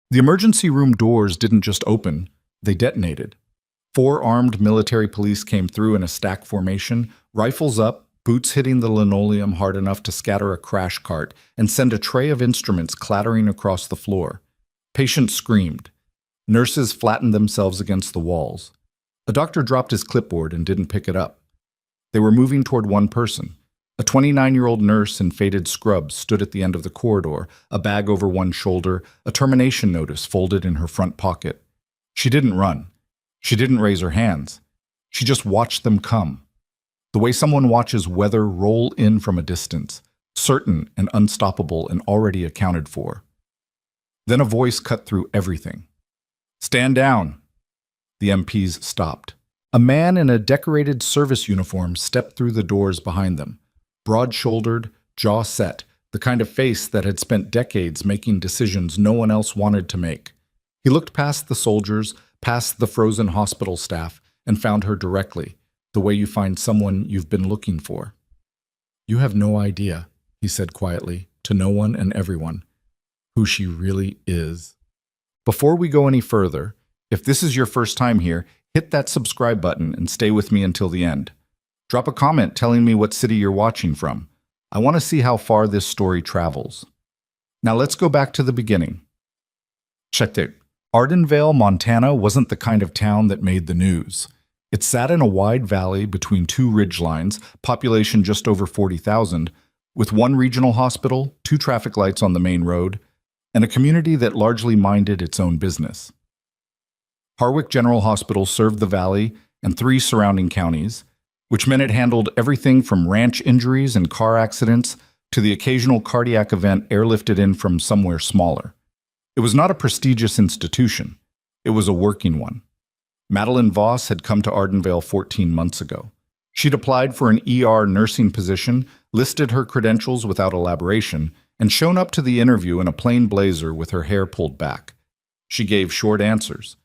The emergency room doors didn't just open, they detonated. Four armed military police came through in a stack formation, rifles up, boots hitting the linoleum hard enough to scatter a crash cart and send a tray of instruments clattering across the floor. Patients screamed. Nurses flattened themselves against the walls. A doctor dropped his clipboard and didn't pick it up. They were moving toward one person. A 29-year-old nurse in faded scrubs stood at the end of the corridor, a bag over one shoulder, a termination notice folded in her front pocket. She didn't run. She didn't raise her hands. She just watched them come. The way someone watches weather roll in from a distance, certain and unstoppable and already accounted for. Then a voice cut through everything. "Stand down." The MPs stopped. A man in a decorated service uniform stepped through the doors behind them. Broad-shouldered, jaw set, the kind of face that had spent decades making decisions no one else wanted to make. He looked past the soldiers, past the frozen hospital staff, and found her directly, the way you find someone you've been looking for. "You have no idea," he said quietly, to no one and everyone, "who she really is." Before we go any further, if this is your first time here, hit that subscribe button and stay with me until the end. Drop a comment telling me what city you're watching from. I want to see how far this story travels. Now let's go back to the beginning. Check it. Ardenvale, Montana wasn't the kind of town that made the news. It sat in a wide valley between two ridgelines, population just over 40,000, with one regional hospital, two traffic lights on the main road, and a community that largely minded its own business. Harwick General Hospital served the valley and three surrounding counties, which meant it handled everything from ranch injuries and car accidents to the occasional cardiac event airlifted in from somewhere smaller. It was not a prestigious institution. It was a working one. Madeline Voss had come to Ardenvale 14 months ago. She'd applied for an ER nursing position, listed her credentials without elaboration, and shown up to the interview in a plain blazer with her hair pulled back. She gave short answers.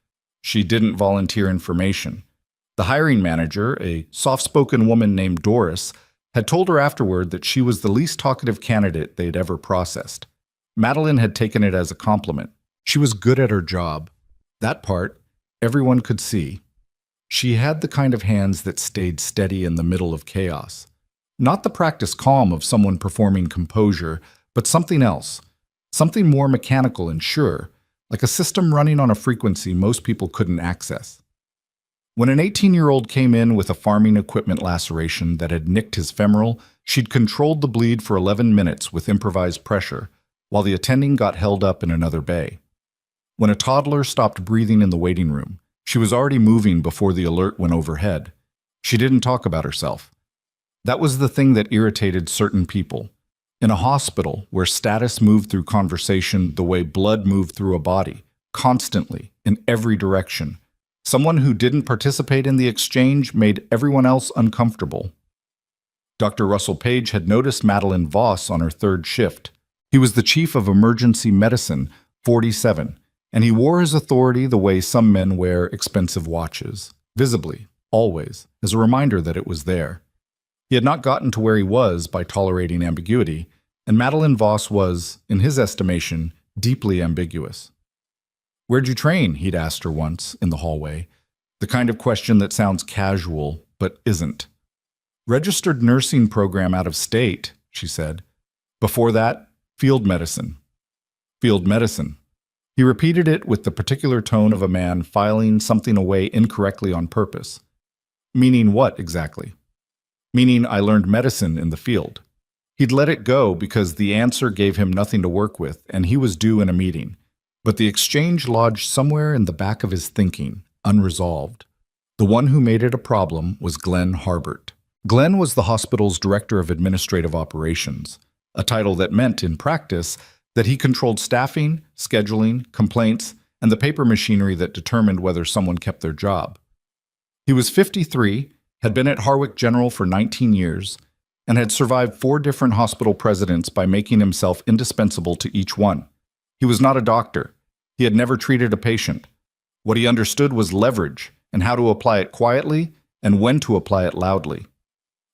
She didn't volunteer information. The hiring manager, a soft-spoken woman named Doris, had told her afterward that she was the least talkative candidate they'd ever processed. Madeline had taken it as a compliment. She was good at her job. That part, everyone could see. She had the kind of hands that stayed steady in the middle of chaos. Not the practiced calm of someone performing composure, but something else. Something more mechanical and sure, like a system running on a frequency most people couldn't access. When an 18-year-old came in with a farming equipment laceration that had nicked his femoral, she'd controlled the bleed for 11 minutes with improvised pressure, while the attending got held up in another bay. When a toddler stopped breathing in the waiting room, she was already moving before the alert went overhead. She didn't talk about herself. That was the thing that irritated certain people. In a hospital where status moved through conversation the way blood moved through a body, constantly, in every direction, someone who didn't participate in the exchange made everyone else uncomfortable. Dr. Russell Page had noticed Madeline Voss on her third shift. He was the chief of emergency medicine, 47, and he wore his authority the way some men wear expensive watches, visibly, always, as a reminder that it was there. He had not gotten to where he was by tolerating ambiguity, and Madeline Voss was, in his estimation, deeply ambiguous. "Where'd you train?" he'd asked her once in the hallway, the kind of question that sounds casual but isn't. "Registered nursing program out of state," she said. "Before that, field medicine." Field medicine. He repeated it with the particular tone of a man filing something away incorrectly on purpose. Meaning what exactly? Meaning I learned medicine in the field. He'd let it go because the answer gave him nothing to work with and he was due in a meeting. But the exchange lodged somewhere in the back of his thinking, unresolved. The one who made it a problem was Glenn Harbert. Glenn was the hospital's director of administrative operations, a title that meant, in practice, that he controlled staffing, scheduling, complaints, and the paper machinery that determined whether someone kept their job. He was 53, had been at Harwick General for 19 years, and had survived 4 different hospital presidents by making himself indispensable to each one. He was not a doctor. He had never treated a patient. What he understood was leverage and how to apply it quietly and when to apply it loudly.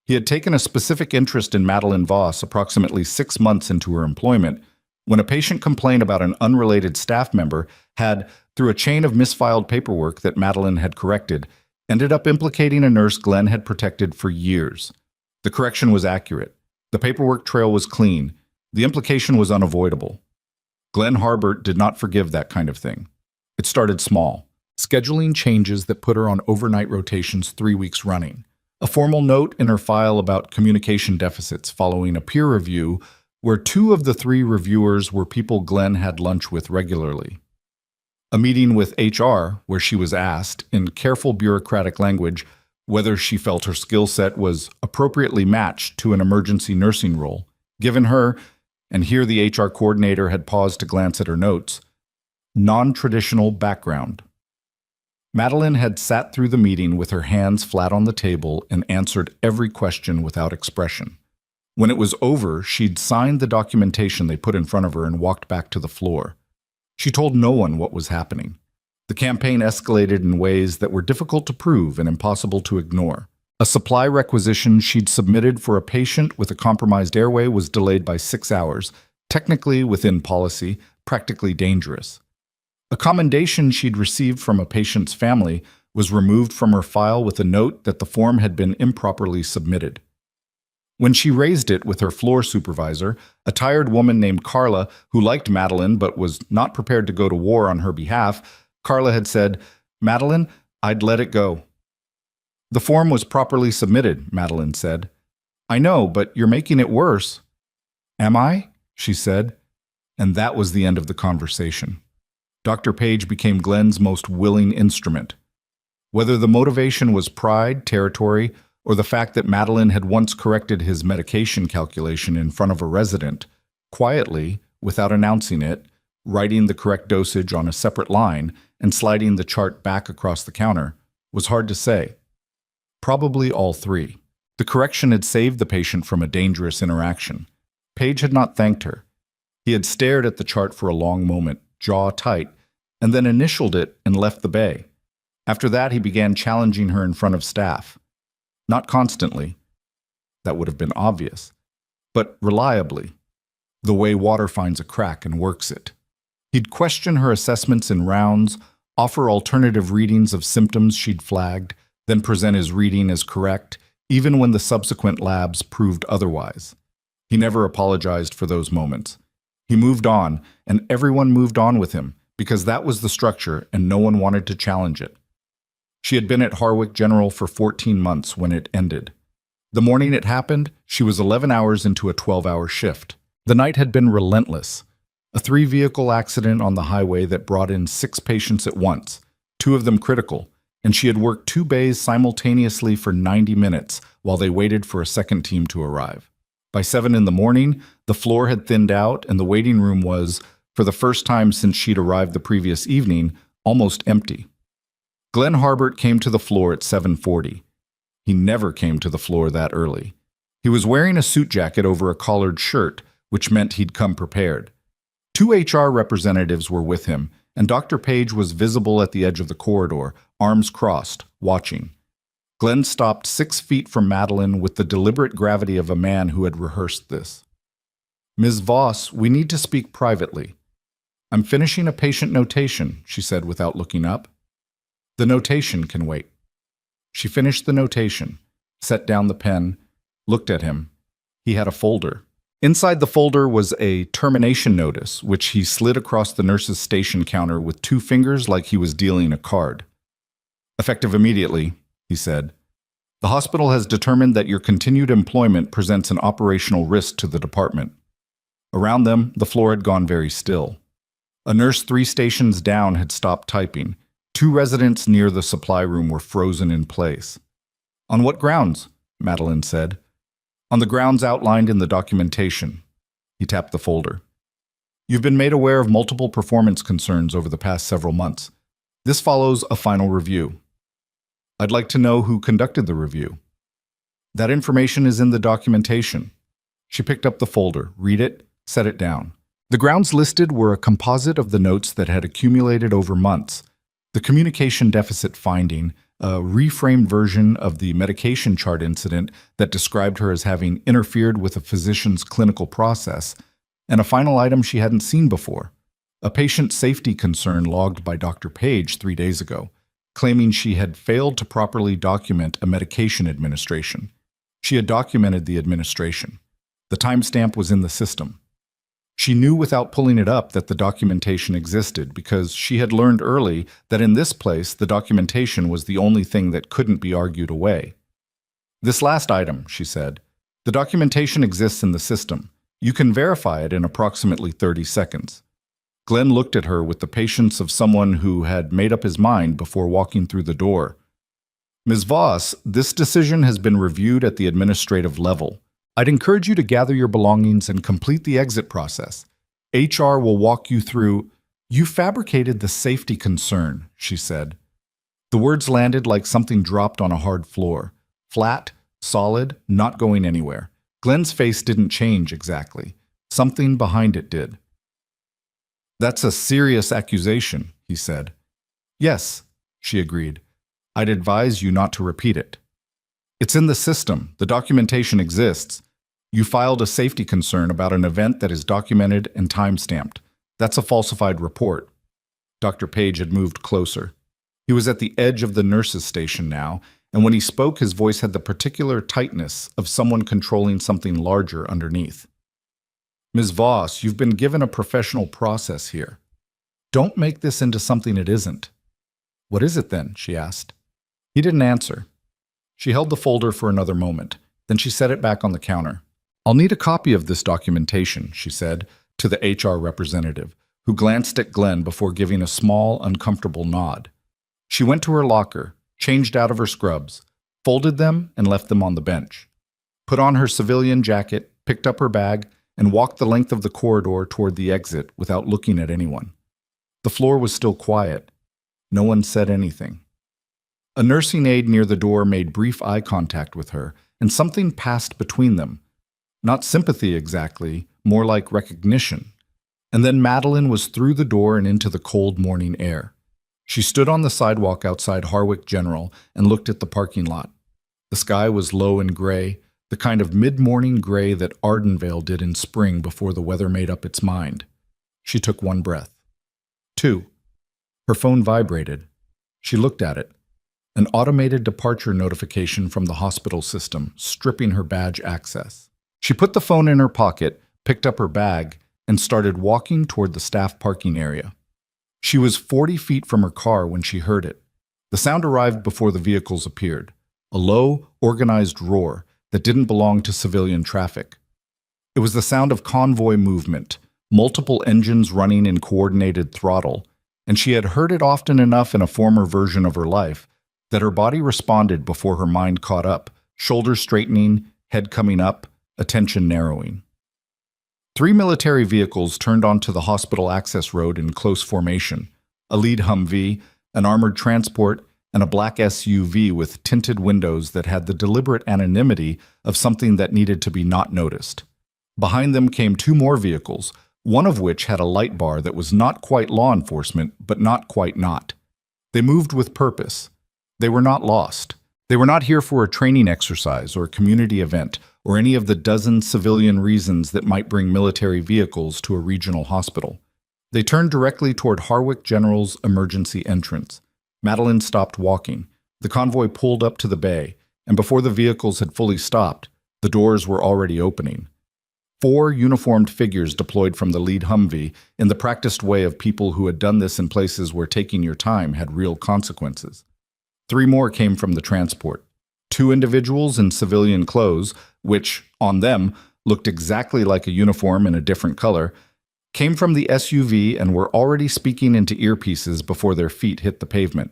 He had taken a specific interest in Madeline Voss approximately 6 months into her employment when a patient complained about an unrelated staff member had, through a chain of misfiled paperwork that Madeline had corrected, ended up implicating a nurse Glenn had protected for years. The correction was accurate. The paperwork trail was clean. The implication was unavoidable. Glenn Harbert did not forgive that kind of thing. It started small, scheduling changes that put her on overnight rotations 3 weeks running, a formal note in her file about communication deficits following a peer review where 2 of the 3 reviewers were people Glenn had lunch with regularly. A meeting with HR where she was asked, in careful bureaucratic language, whether she felt her skill set was appropriately matched to an emergency nursing role, given her, and here the HR coordinator had paused to glance at her notes, non-traditional background. Madeline had sat through the meeting with her hands flat on the table and answered every question without expression. When it was over, she'd signed the documentation they put in front of her and walked back to the floor. She told no one what was happening. The campaign escalated in ways that were difficult to prove and impossible to ignore. A supply requisition she'd submitted for a patient with a compromised airway was delayed by 6 hours, technically within policy, practically dangerous. A commendation she'd received from a patient's family was removed from her file with a note that the form had been improperly submitted. When she raised it with her floor supervisor, a tired woman named Carla, who liked Madeline but was not prepared to go to war on her behalf, Carla had said, "Madeline, I'd let it go." "The form was properly submitted," Madeline said. "I know, but you're making it worse." "Am I?" she said. And that was the end of the conversation. Dr. Page became Glenn's most willing instrument. Whether the motivation was pride, territory, or the fact that Madeline had once corrected his medication calculation in front of a resident, quietly, without announcing it, writing the correct dosage on a separate line and sliding the chart back across the counter, was hard to say. Probably all 3. The correction had saved the patient from a dangerous interaction. Page had not thanked her. He had stared at the chart for a long moment, jaw tight, and then initialed it and left the bay. After that, he began challenging her in front of staff. Not constantly. That would have been obvious. But reliably. The way water finds a crack and works it. He'd question her assessments in rounds, offer alternative readings of symptoms she'd flagged, then present his reading as correct, even when the subsequent labs proved otherwise. He never apologized for those moments. He moved on, and everyone moved on with him, because that was the structure and no one wanted to challenge it. She had been at Harwick General for 14 months when it ended. The morning it happened, she was 11 hours into a 12-hour shift. The night had been relentless. A 3-vehicle accident on the highway that brought in 6 patients at once, 2 of them critical, and she had worked 2 bays simultaneously for 90 minutes while they waited for a second team to arrive. By 7 in the morning, the floor had thinned out and the waiting room was, for the first time since she'd arrived the previous evening, almost empty. Glenn Harbert came to the floor at 7:40. He never came to the floor that early. He was wearing a suit jacket over a collared shirt, which meant he'd come prepared. 2 HR representatives were with him, and Dr. Page was visible at the edge of the corridor, arms crossed, watching. Glenn stopped 6 feet from Madeline with the deliberate gravity of a man who had rehearsed this. "Ms. Voss, we need to speak privately." "I'm finishing a patient notation," she said without looking up. "The notation can wait." She finished the notation, set down the pen, looked at him. He had a folder. Inside the folder was a termination notice, which he slid across the nurse's station counter with 2 fingers like he was dealing a card. "Effective immediately," he said. "The hospital has determined that your continued employment presents an operational risk to the department." Around them, the floor had gone very still. A nurse 3 stations down had stopped typing. 2 residents near the supply room were frozen in place. "On what grounds?" Madeline said. "On the grounds outlined in the documentation." He tapped the folder. "You've been made aware of multiple performance concerns over the past several months. This follows a final review. I'd like to know who conducted the review." "That information is in the documentation." She picked up the folder, read it, set it down. The grounds listed were a composite of the notes that had accumulated over months. The communication deficit finding, a reframed version of the medication chart incident that described her as having interfered with a physician's clinical process, and a final item she hadn't seen before, a patient safety concern logged by Dr. Page 3 days ago, claiming she had failed to properly document a medication administration. She had documented the administration. The timestamp was in the system. She knew without pulling it up that the documentation existed because she had learned early that in this place the documentation was the only thing that couldn't be argued away. "This last item," she said, "the documentation exists in the system. You can verify it in approximately 30 seconds. Glenn looked at her with the patience of someone who had made up his mind before walking through the door. "Ms. Voss, this decision has been reviewed at the administrative level. I'd encourage you to gather your belongings and complete the exit process. HR will walk you through—" "You fabricated the safety concern," she said. The words landed like something dropped on a hard floor. Flat, solid, not going anywhere. Glenn's face didn't change exactly. Something behind it did. "That's a serious accusation," he said. "Yes," she agreed. "I'd advise you not to repeat it. It's in the system. The documentation exists. You filed a safety concern about an event that is documented and time-stamped. That's a falsified report." Dr. Page had moved closer. He was at the edge of the nurses' station now, and when he spoke, his voice had the particular tightness of someone controlling something larger underneath. "Ms. Voss, you've been given a professional process here. Don't make this into something it isn't." "What is it then?" she asked. He didn't answer. She held the folder for another moment. Then she set it back on the counter. "I'll need a copy of this documentation," she said to the HR representative, who glanced at Glenn before giving a small, uncomfortable nod. She went to her locker, changed out of her scrubs, folded them and left them on the bench, put on her civilian jacket, picked up her bag, and walked the length of the corridor toward the exit without looking at anyone. The floor was still quiet. No one said anything. A nursing aide near the door made brief eye contact with her, and something passed between them. Not sympathy exactly, more like recognition. And then Madeline was through the door and into the cold morning air. She stood on the sidewalk outside Harwick General and looked at the parking lot. The sky was low and gray, the kind of mid-morning gray that Ardenvale did in spring before the weather made up its mind. She took one breath. 2. Her phone vibrated. She looked at it. An automated departure notification from the hospital system, stripping her badge access. She put the phone in her pocket, picked up her bag, and started walking toward the staff parking area. She was 40 feet from her car when she heard it. The sound arrived before the vehicles appeared, a low, organized roar that didn't belong to civilian traffic. It was the sound of convoy movement, multiple engines running in coordinated throttle, and she had heard it often enough in a former version of her life that her body responded before her mind caught up, shoulders straightening, head coming up, attention narrowing. 3 military vehicles turned onto the hospital access road in close formation, a lead Humvee, an armored transport, and a black SUV with tinted windows that had the deliberate anonymity of something that needed to be not noticed. Behind them came 2 more vehicles, one of which had a light bar that was not quite law enforcement, but not quite not. They moved with purpose. They were not lost. They were not here for a training exercise or a community event or any of the dozen civilian reasons that might bring military vehicles to a regional hospital. They turned directly toward Harwick General's emergency entrance. Madeline stopped walking. The convoy pulled up to the bay, and before the vehicles had fully stopped, the doors were already opening. 4 uniformed figures deployed from the lead Humvee in the practiced way of people who had done this in places where taking your time had real consequences. 3 more came from the transport. 2 individuals in civilian clothes, which, on them, looked exactly like a uniform in a different color, came from the SUV and were already speaking into earpieces before their feet hit the pavement.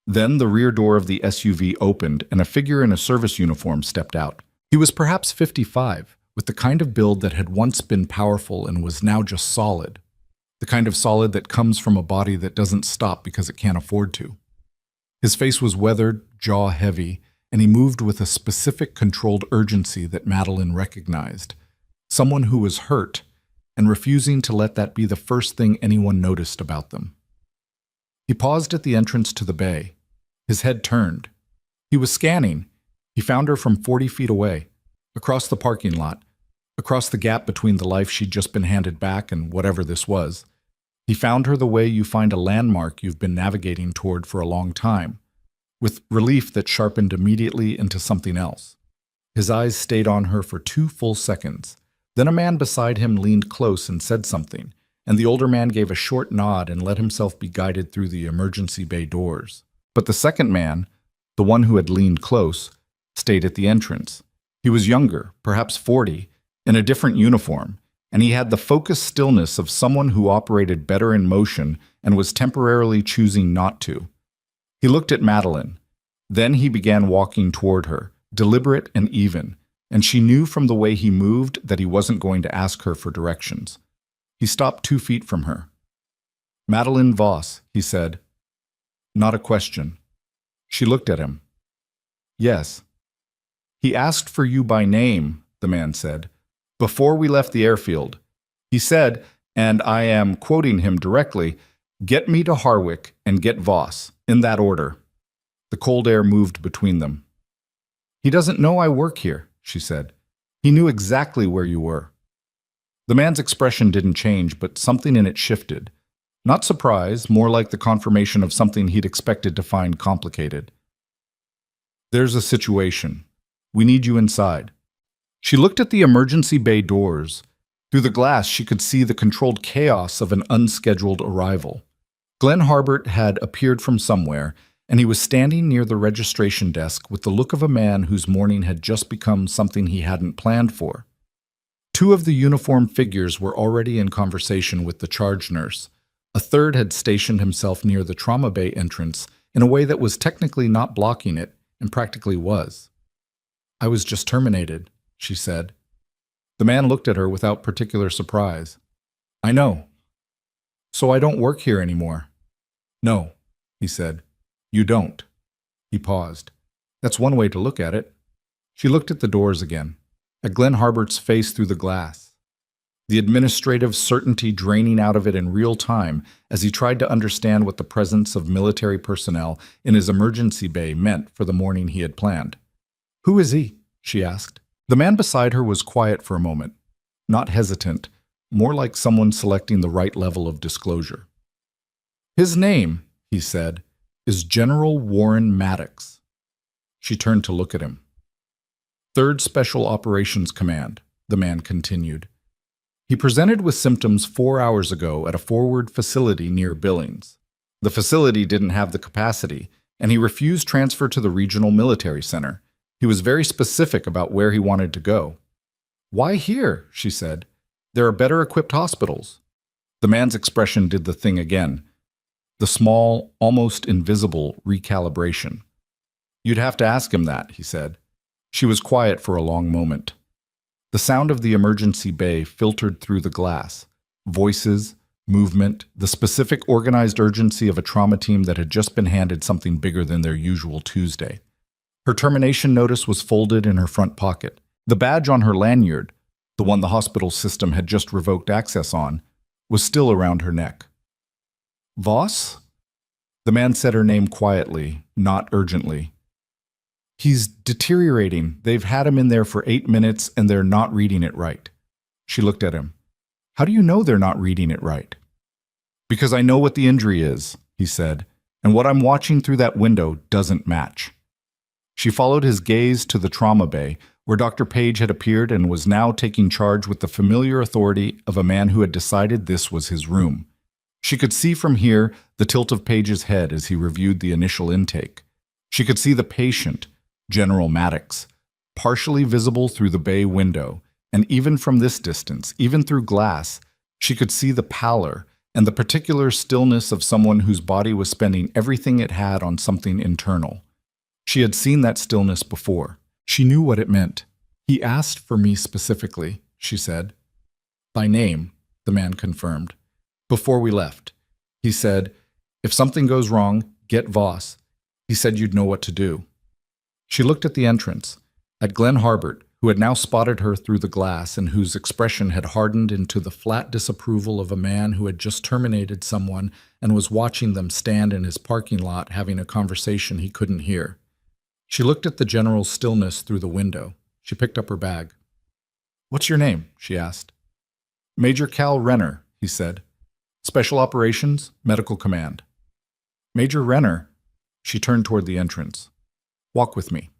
Then the rear door of the SUV opened and a figure in a service uniform stepped out. He was perhaps 55, with the kind of build that had once been powerful and was now just solid. The kind of solid that comes from a body that doesn't stop because it can't afford to. His face was weathered, jaw heavy, and he moved with a specific controlled urgency that Madeline recognized. Someone who was hurt, and refusing to let that be the first thing anyone noticed about them. He paused at the entrance to the bay. His head turned. He was scanning. He found her from 40 feet away, across the parking lot. across the gap between the life she'd just been handed back and whatever this was. He found her the way you find a landmark you've been navigating toward for a long time, with relief that sharpened immediately into something else. His eyes stayed on her for 2 full seconds. Then a man beside him leaned close and said something, and the older man gave a short nod and let himself be guided through the emergency bay doors. But the second man, the one who had leaned close, stayed at the entrance. He was younger, perhaps 40, in a different uniform, and he had the focused stillness of someone who operated better in motion and was temporarily choosing not to. He looked at Madeline. Then he began walking toward her, deliberate and even, and she knew from the way he moved that he wasn't going to ask her for directions. He stopped 2 feet from her. "Madeline Voss," he said. Not a question. She looked at him. "Yes." "He asked for you by name," the man said, "before we left the airfield. He said, and I am quoting him directly, 'Get me to Harwick and get Voss, in that order.'" The cold air moved between them. "He doesn't know I work here," she said. "He knew exactly where you were." The man's expression didn't change, but something in it shifted. Not surprise, more like the confirmation of something he'd expected to find complicated. "There's a situation. We need you inside." She looked at the emergency bay doors. Through the glass, she could see the controlled chaos of an unscheduled arrival. Glenn Harbert had appeared from somewhere, and he was standing near the registration desk with the look of a man whose morning had just become something he hadn't planned for. 2 of the uniformed figures were already in conversation with the charge nurse. A third had stationed himself near the trauma bay entrance in a way that was technically not blocking it, and practically was. "I was just terminated," she said. The man looked at her without particular surprise. "I know. So I don't work here anymore." "No," he said. "You don't." He paused. "That's one way to look at it." She looked at the doors again, at Glenn Harbert's face through the glass, the administrative certainty draining out of it in real time as he tried to understand what the presence of military personnel in his emergency bay meant for the morning he had planned. "Who is he?" she asked. The man beside her was quiet for a moment, not hesitant, more like someone selecting the right level of disclosure. "His name," he said, "is General Warren Maddox." She turned to look at him. "3rd Special Operations Command," the man continued. "He presented with symptoms 4 hours ago at a forward facility near Billings. The facility didn't have the capacity, and he refused transfer to the regional military center. He was very specific about where he wanted to go." "Why here?" she said. "There are better equipped hospitals." The man's expression did the thing again. The small, almost invisible recalibration. "You'd have to ask him that," he said. She was quiet for a long moment. The sound of the emergency bay filtered through the glass. Voices, movement, the specific organized urgency of a trauma team that had just been handed something bigger than their usual Tuesday. Her termination notice was folded in her front pocket. The badge on her lanyard, the one the hospital system had just revoked access on, was still around her neck. "Voss?" The man said her name quietly, not urgently. "He's deteriorating. They've had him in there for 8 minutes and they're not reading it right." She looked at him. "How do you know they're not reading it right?" "Because I know what the injury is," he said, "and what I'm watching through that window doesn't match." She followed his gaze to the trauma bay, where Dr. Page had appeared and was now taking charge with the familiar authority of a man who had decided this was his room. She could see from here the tilt of Page's head as he reviewed the initial intake. She could see the patient, General Maddox, partially visible through the bay window, and even from this distance, even through glass, she could see the pallor and the particular stillness of someone whose body was spending everything it had on something internal. She had seen that stillness before. She knew what it meant. "He asked for me specifically," she said. "By name," the man confirmed. "Before we left. He said, 'If something goes wrong, get Voss.' He said you'd know what to do." She looked at the entrance, at Glenn Harbert, who had now spotted her through the glass and whose expression had hardened into the flat disapproval of a man who had just terminated someone and was watching them stand in his parking lot having a conversation he couldn't hear. She looked at the general stillness through the window. She picked up her bag. What's your name? She asked. Major Cal Renner, he said. Special Operations, Medical Command. Major Renner. She turned toward the entrance. Walk with me.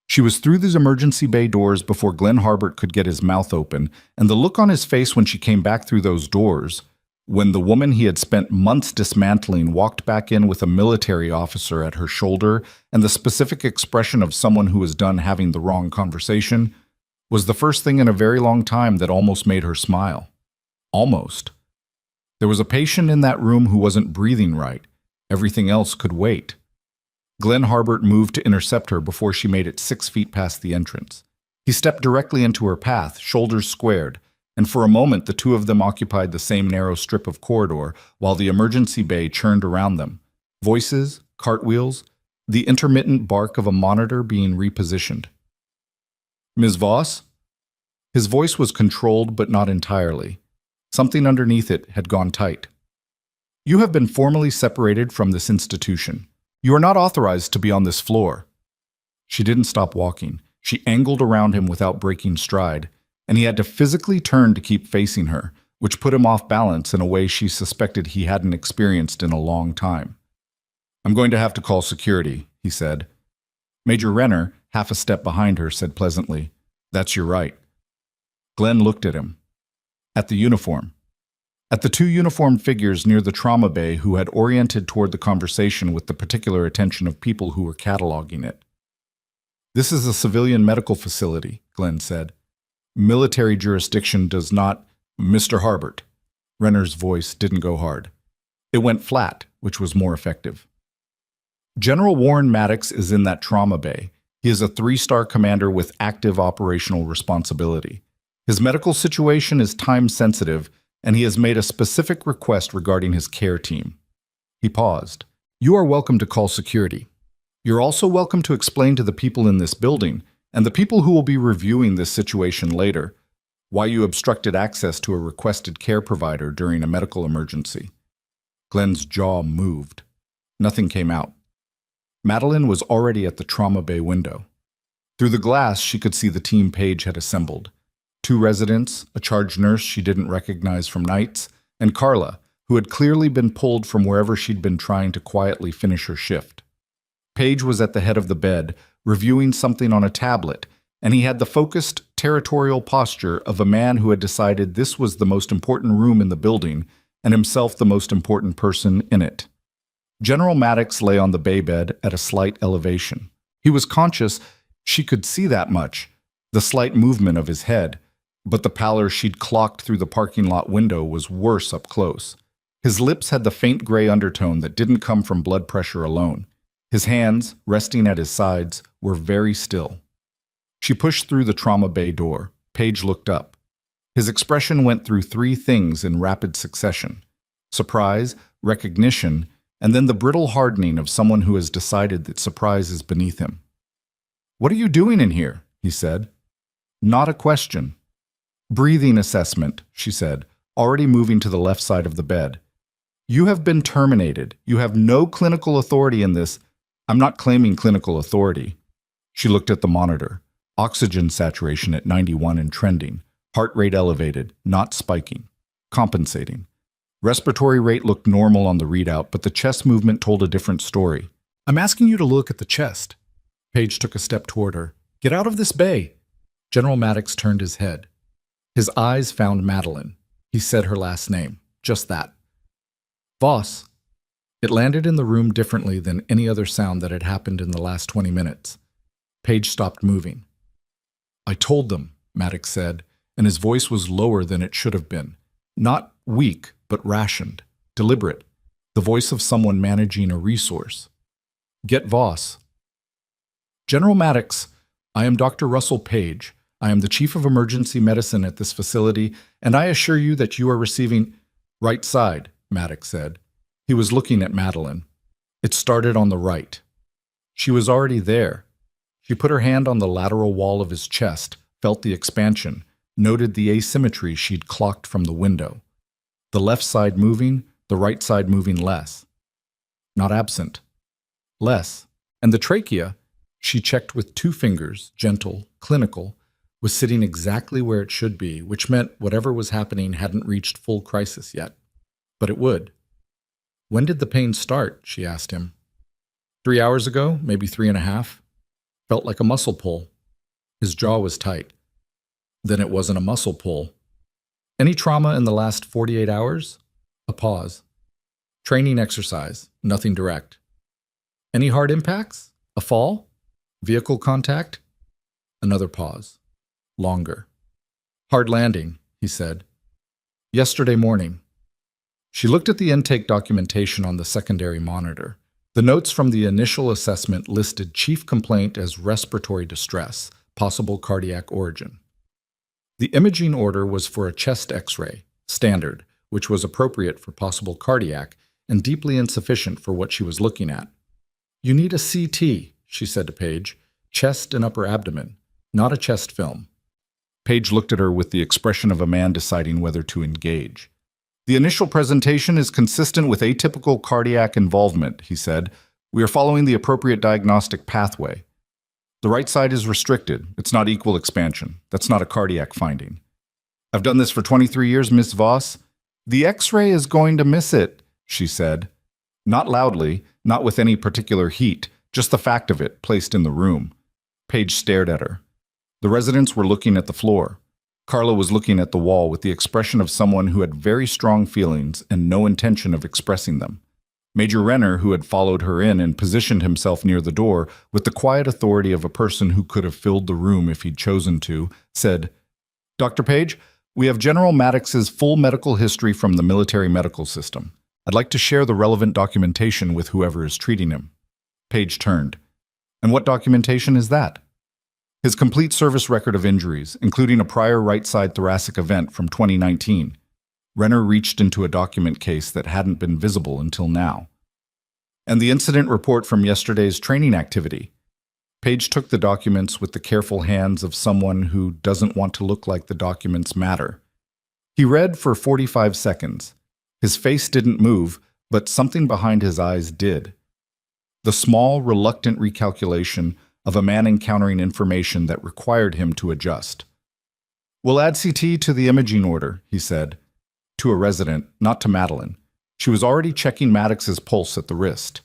She was through these emergency bay doors before Glenn Harbert could get his mouth open, and the look on his face when she came back through those doors, when the woman he had spent months dismantling walked back in with a military officer at her shoulder and the specific expression of someone who was done having the wrong conversation, was the first thing in a very long time that almost made her smile. Almost. There was a patient in that room who wasn't breathing right. Everything else could wait. Glenn Harbert moved to intercept her before she made it 6 feet past the entrance. He stepped directly into her path, shoulders squared, and for a moment the two of them occupied the same narrow strip of corridor while the emergency bay churned around them. Voices, cartwheels, the intermittent bark of a monitor being repositioned. Ms. Voss? His voice was controlled but not entirely. Something underneath it had gone tight. You have been formally separated from this institution. You are not authorized to be on this floor. She didn't stop walking. She angled around him without breaking stride, and he had to physically turn to keep facing her, which put him off balance in a way she suspected he hadn't experienced in a long time. I'm going to have to call security, he said. Major Renner, half a step behind her, said pleasantly, That's your right. Glenn looked at him. At the uniform. At the two uniformed figures near the trauma bay who had oriented toward the conversation with the particular attention of people who were cataloging it. This is a civilian medical facility, Glenn said. Military jurisdiction does not... Mr. Harbert. Renner's voice didn't go hard. It went flat, which was more effective. General Warren Maddox is in that trauma bay. He is a 3-star commander with active operational responsibility. His medical situation is time-sensitive, and he has made a specific request regarding his care team. He paused. You are welcome to call security. You're also welcome to explain to the people in this building, and the people who will be reviewing this situation later, why you obstructed access to a requested care provider during a medical emergency. Glenn's jaw moved. Nothing came out. Madeline was already at the trauma bay window. Through the glass, she could see the team Paige had assembled. 2 residents, a charge nurse she didn't recognize from nights, and Carla, who had clearly been pulled from wherever she'd been trying to quietly finish her shift. Paige was at the head of the bed, reviewing something on a tablet, and he had the focused, territorial posture of a man who had decided this was the most important room in the building and himself the most important person in it. General Maddox lay on the bay bed at a slight elevation. He was conscious she could see that much, the slight movement of his head, but the pallor she'd clocked through the parking lot window was worse up close. His lips had the faint gray undertone that didn't come from blood pressure alone. His hands, resting at his sides, were very still. She pushed through the trauma bay door. Paige looked up. His expression went through 3 things in rapid succession: surprise, recognition, and then the brittle hardening of someone who has decided that surprise is beneath him. What are you doing in here? He said. Not a question. Breathing assessment, she said, already moving to the left side of the bed. You have been terminated. You have no clinical authority in this. I'm not claiming clinical authority. She looked at the monitor. Oxygen saturation at 91 and trending. Heart rate elevated, not spiking. Compensating. Respiratory rate looked normal on the readout, but the chest movement told a different story. I'm asking you to look at the chest. Paige took a step toward her. Get out of this bay. General Maddox turned his head. His eyes found Madeline. He said her last name. Just that. Voss. It landed in the room differently than any other sound that had happened in the last 20 minutes. Paige stopped moving. I told them, Maddox said, and his voice was lower than it should have been. Not weak, but rationed, deliberate, the voice of someone managing a resource. Get Voss. General Maddox, I am Dr. Russell Page. I am the Chief of Emergency Medicine at this facility, and I assure you that you are receiving... Right side, Maddox said. He was looking at Madeline. It started on the right. She was already there. She put her hand on the lateral wall of his chest, felt the expansion, noted the asymmetry she'd clocked from the window. The left side moving, the right side moving less. Not absent. Less. And the trachea, she checked with 2 fingers, gentle, clinical, was sitting exactly where it should be, which meant whatever was happening hadn't reached full crisis yet. But it would. When did the pain start? She asked him. 3 hours ago, maybe 3.5. Felt like a muscle pull. His jaw was tight. Then it wasn't a muscle pull. Any trauma in the last 48 hours? A pause. Training exercise, nothing direct. Any hard impacts? A fall? Vehicle contact? Another pause. Longer. Hard landing, he said. Yesterday morning. She looked at the intake documentation on the secondary monitor. The notes from the initial assessment listed chief complaint as respiratory distress, possible cardiac origin. The imaging order was for a chest X-ray, standard, which was appropriate for possible cardiac and deeply insufficient for what she was looking at. You need a CT, she said to Paige, chest and upper abdomen, not a chest film. Paige looked at her with the expression of a man deciding whether to engage. The initial presentation is consistent with atypical cardiac involvement, he said. We are following the appropriate diagnostic pathway. The right side is restricted. It's not equal expansion. That's not a cardiac finding. I've done this for 23 years, Miss Voss. The X-ray is going to miss it, she said. Not loudly, not with any particular heat, just the fact of it placed in the room. Paige stared at her. The residents were looking at the floor. Carla was looking at the wall with the expression of someone who had very strong feelings and no intention of expressing them. Major Renner, who had followed her in and positioned himself near the door with the quiet authority of a person who could have filled the room if he'd chosen to, said, Dr. Page, we have General Maddox's full medical history from the military medical system. I'd like to share the relevant documentation with whoever is treating him. Page turned. And what documentation is that? His complete service record of injuries, including a prior right-side thoracic event from 2019. Renner reached into a document case that hadn't been visible until now. And the incident report from yesterday's training activity. Page took the documents with the careful hands of someone who doesn't want to look like the documents matter. He read for 45 seconds. His face didn't move, but something behind his eyes did. The small, reluctant recalculation of a man encountering information that required him to adjust. We'll add CT to the imaging order, he said. To a resident, not to Madeline. She was already checking Maddox's pulse at the wrist.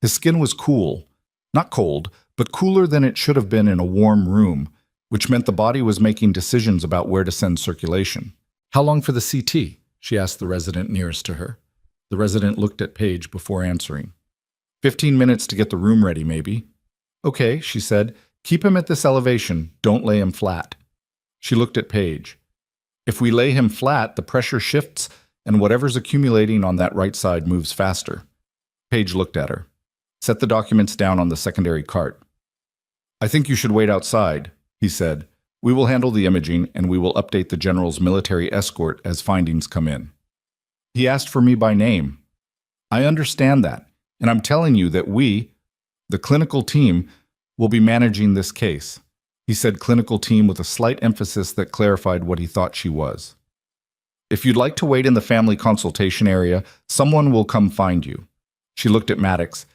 His skin was cool. Not cold, but cooler than it should have been in a warm room, which meant the body was making decisions about where to send circulation. How long for the CT? She asked the resident nearest to her. The resident looked at Paige before answering. 15 minutes to get the room ready, maybe. Okay, she said. Keep him at this elevation. Don't lay him flat. She looked at Paige. If we lay him flat, the pressure shifts and whatever's accumulating on that right side moves faster. Paige looked at her. Set the documents down on the secondary cart. I think you should wait outside, he said. We will handle the imaging and we will update the general's military escort as findings come in. He asked for me by name. I understand that, and I'm telling you that we, the clinical team, will be managing this case. He said clinical team with a slight emphasis that clarified what he thought she was. If you'd like to wait in the family consultation area, someone will come find you. She looked at Maddox.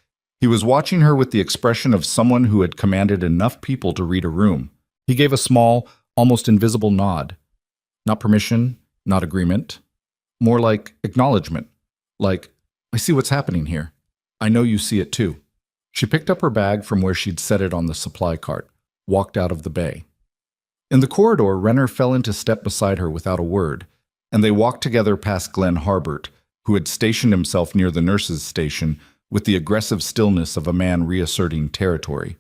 He was watching her with the expression of someone who had commanded enough people to read a room. He gave a small, almost invisible nod. Not permission, not agreement. More like acknowledgement. Like, I see what's happening here. I know you see it too. She picked up her bag from where she'd set it on the supply cart, walked out of the bay. In the corridor, Renner fell into step beside her without a word, and they walked together past Glenn Harbert, who had stationed himself near the nurse's station with the aggressive stillness of a man reasserting territory,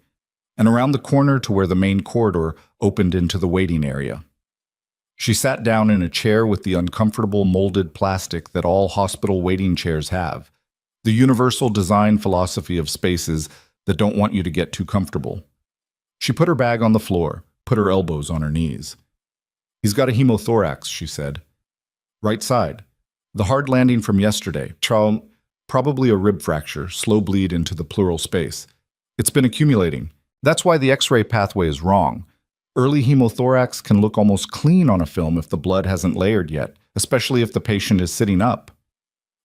and around the corner to where the main corridor opened into the waiting area. She sat down in a chair with the uncomfortable molded plastic that all hospital waiting chairs have, the universal design philosophy of spaces that don't want you to get too comfortable. She put her bag on the floor, put her elbows on her knees. He's got a hemothorax, she said. Right side. The hard landing from yesterday. Probably a rib fracture, slow bleed into the pleural space. It's been accumulating. That's why the X-ray pathway is wrong. Early hemothorax can look almost clean on a film if the blood hasn't layered yet, especially if the patient is sitting up.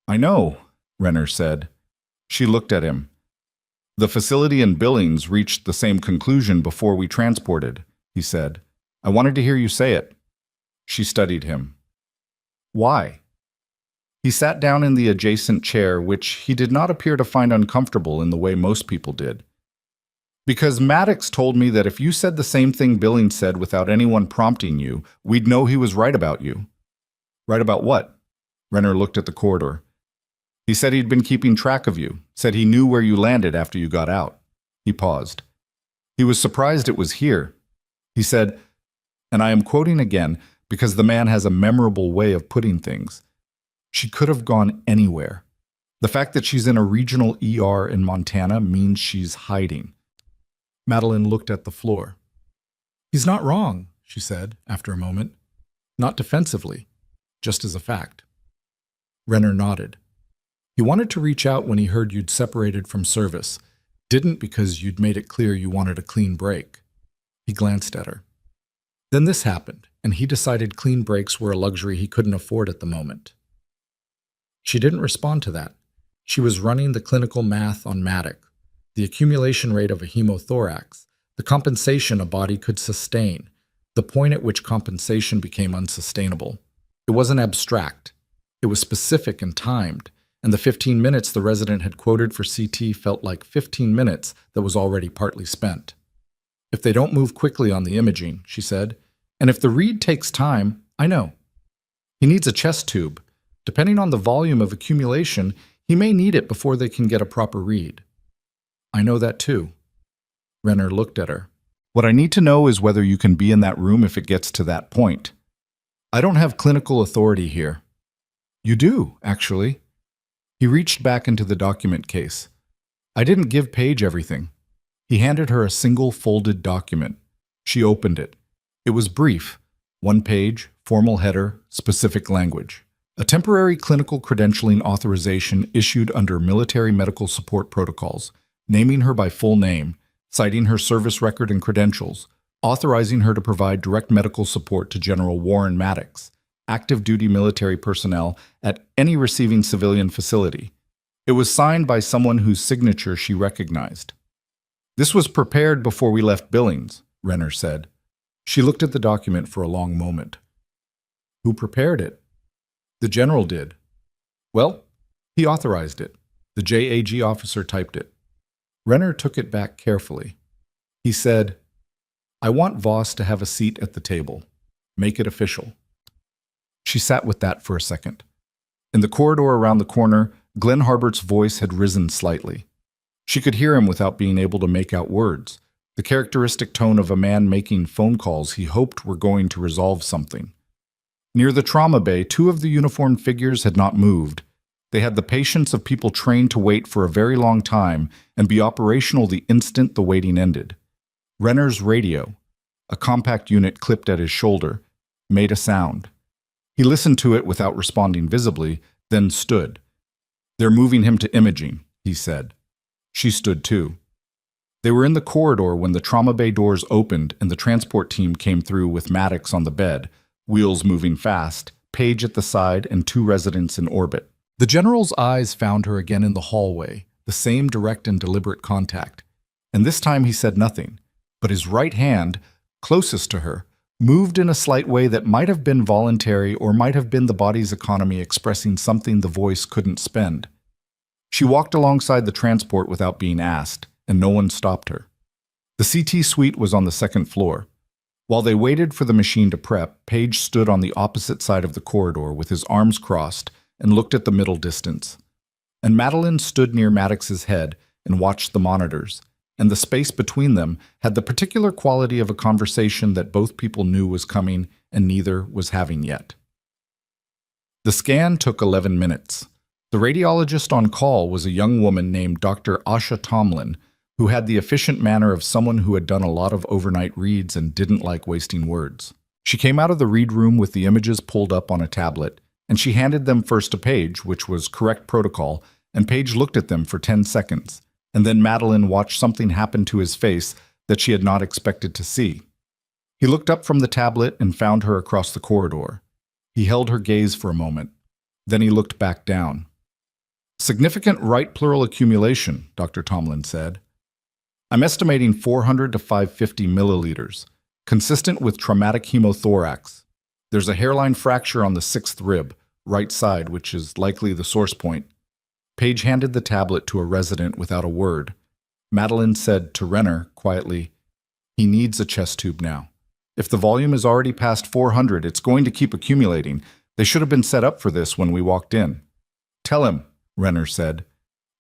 I know, Renner said. She looked at him. The facility in Billings reached the same conclusion before we transported, he said. I wanted to hear you say it. She studied him. Why? He sat down in the adjacent chair, which he did not appear to find uncomfortable in the way most people did. Because Maddox told me that if you said the same thing Billings said without anyone prompting you, we'd know he was right about you. Right about what? Renner looked at the corridor. He said he'd been keeping track of you, said he knew where you landed after you got out. He paused. He was surprised it was here. He said, and I am quoting again because the man has a memorable way of putting things, she could have gone anywhere. The fact that she's in a regional ER in Montana means she's hiding. Madeline looked at the floor. He's not wrong, she said after a moment. Not defensively, just as a fact. Renner nodded. He wanted to reach out when he heard you'd separated from service. Didn't because you'd made it clear you wanted a clean break. He glanced at her. Then this happened, and he decided clean breaks were a luxury he couldn't afford at the moment. She didn't respond to that. She was running the clinical math on Maddox, the accumulation rate of a hemothorax, the compensation a body could sustain, the point at which compensation became unsustainable. It wasn't abstract. It was specific and timed, and the 15 minutes the resident had quoted for CT felt like 15 minutes that was already partly spent. If they don't move quickly on the imaging, she said, and if the read takes time, I know. He needs a chest tube. Depending on the volume of accumulation, he may need it before they can get a proper read. I know that too. Renner looked at her. What I need to know is whether you can be in that room if it gets to that point. I don't have clinical authority here. You do, actually. He reached back into the document case. I didn't give Paige everything. He handed her a single folded document. She opened it. It was brief. 1 page, formal header, specific language. A temporary clinical credentialing authorization issued under military medical support protocols, naming her by full name, citing her service record and credentials, authorizing her to provide direct medical support to General Warren Maddox, active duty military personnel at any receiving civilian facility. It was signed by someone whose signature she recognized. This was prepared before we left Billings, Renner said. She looked at the document for a long moment. Who prepared it? The general did. Well, he authorized it. The JAG officer typed it. Renner took it back carefully. He said, I want Voss to have a seat at the table. Make it official. She sat with that for a second. In the corridor around the corner, Glenn Harbert's voice had risen slightly. She could hear him without being able to make out words, the characteristic tone of a man making phone calls he hoped were going to resolve something. Near the trauma bay, 2 of the uniformed figures had not moved. They had the patience of people trained to wait for a very long time and be operational the instant the waiting ended. Renner's radio, a compact unit clipped at his shoulder, made a sound. He listened to it without responding visibly, then stood. They're moving him to imaging, he said. She stood too. They were in the corridor when the trauma bay doors opened and the transport team came through with Maddox on the bed, wheels moving fast, Paige at the side, and 2 residents in orbit. The general's eyes found her again in the hallway, the same direct and deliberate contact. And this time he said nothing, but his right hand, closest to her, moved in a slight way that might have been voluntary or might have been the body's economy expressing something the voice couldn't spend. She walked alongside the transport without being asked, and no one stopped her. The CT suite was on the 2nd floor. While they waited for the machine to prep, Paige stood on the opposite side of the corridor with his arms crossed and looked at the middle distance. And Madeline stood near Maddox's head and watched the monitors, and the space between them had the particular quality of a conversation that both people knew was coming and neither was having yet. The scan took 11 minutes. The radiologist on call was a young woman named Dr. Asha Tomlin, who had the efficient manner of someone who had done a lot of overnight reads and didn't like wasting words. She came out of the read room with the images pulled up on a tablet, and she handed them first to Paige, which was correct protocol, and Paige looked at them for 10 seconds, and then Madeline watched something happen to his face that she had not expected to see. He looked up from the tablet and found her across the corridor. He held her gaze for a moment. Then he looked back down. Significant right pleural accumulation, Dr. Tomlin said. I'm estimating 400 to 550 milliliters. consistent with traumatic hemothorax. There's a hairline fracture on the sixth rib, right side, which is likely the source point. Page handed the tablet to a resident without a word. Madeline said to Renner quietly, "He needs a chest tube now. If the volume is already past 400, it's going to keep accumulating. They should have been set up for this when we walked in." "Tell him," Renner said.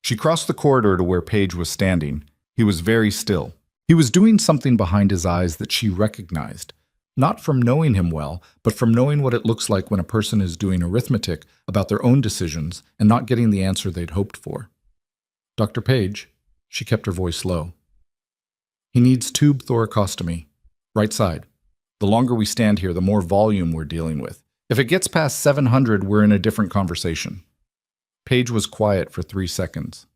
She crossed the corridor to where Page was standing. He was very still. He was doing something behind his eyes that she recognized, not from knowing him well, but from knowing what it looks like when a person is doing arithmetic about their own decisions and not getting the answer they'd hoped for. "Dr. Page," she kept her voice low. "He needs tube thoracostomy. Right side. The longer we stand here, the more volume we're dealing with. If it gets past 700, we're in a different conversation." Page was quiet for 3 seconds.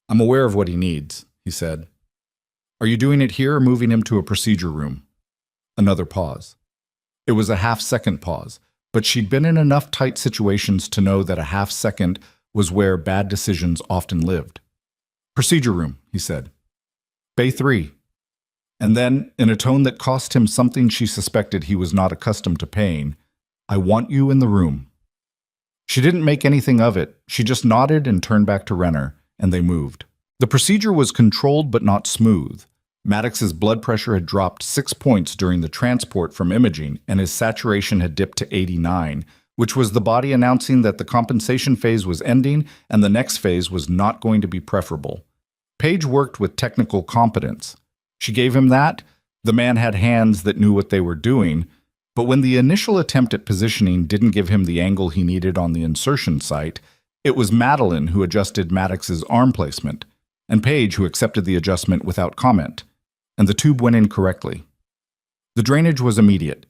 "I'm aware of what he needs," he said. "Are you doing it here or moving him to a procedure room?" Another pause. It was a half-second pause, but she'd been in enough tight situations to know that a half-second was where bad decisions often lived. "Procedure room," he said. "Bay 3. And then, in a tone that cost him something she suspected he was not accustomed to paying, "I want you in the room." She didn't make anything of it. She just nodded and turned back to Renner, and they moved. The procedure was controlled but not smooth. Maddox's blood pressure had dropped 6 points during the transport from imaging, and his saturation had dipped to 89, which was the body announcing that the compensation phase was ending and the next phase was not going to be preferable. Page worked with technical competence. She gave him that. The man had hands that knew what they were doing, but when the initial attempt at positioning didn't give him the angle he needed on the insertion site, it was Madeline who adjusted Maddox's arm placement, and Page who accepted the adjustment without comment, and the tube went in correctly. The drainage was immediate.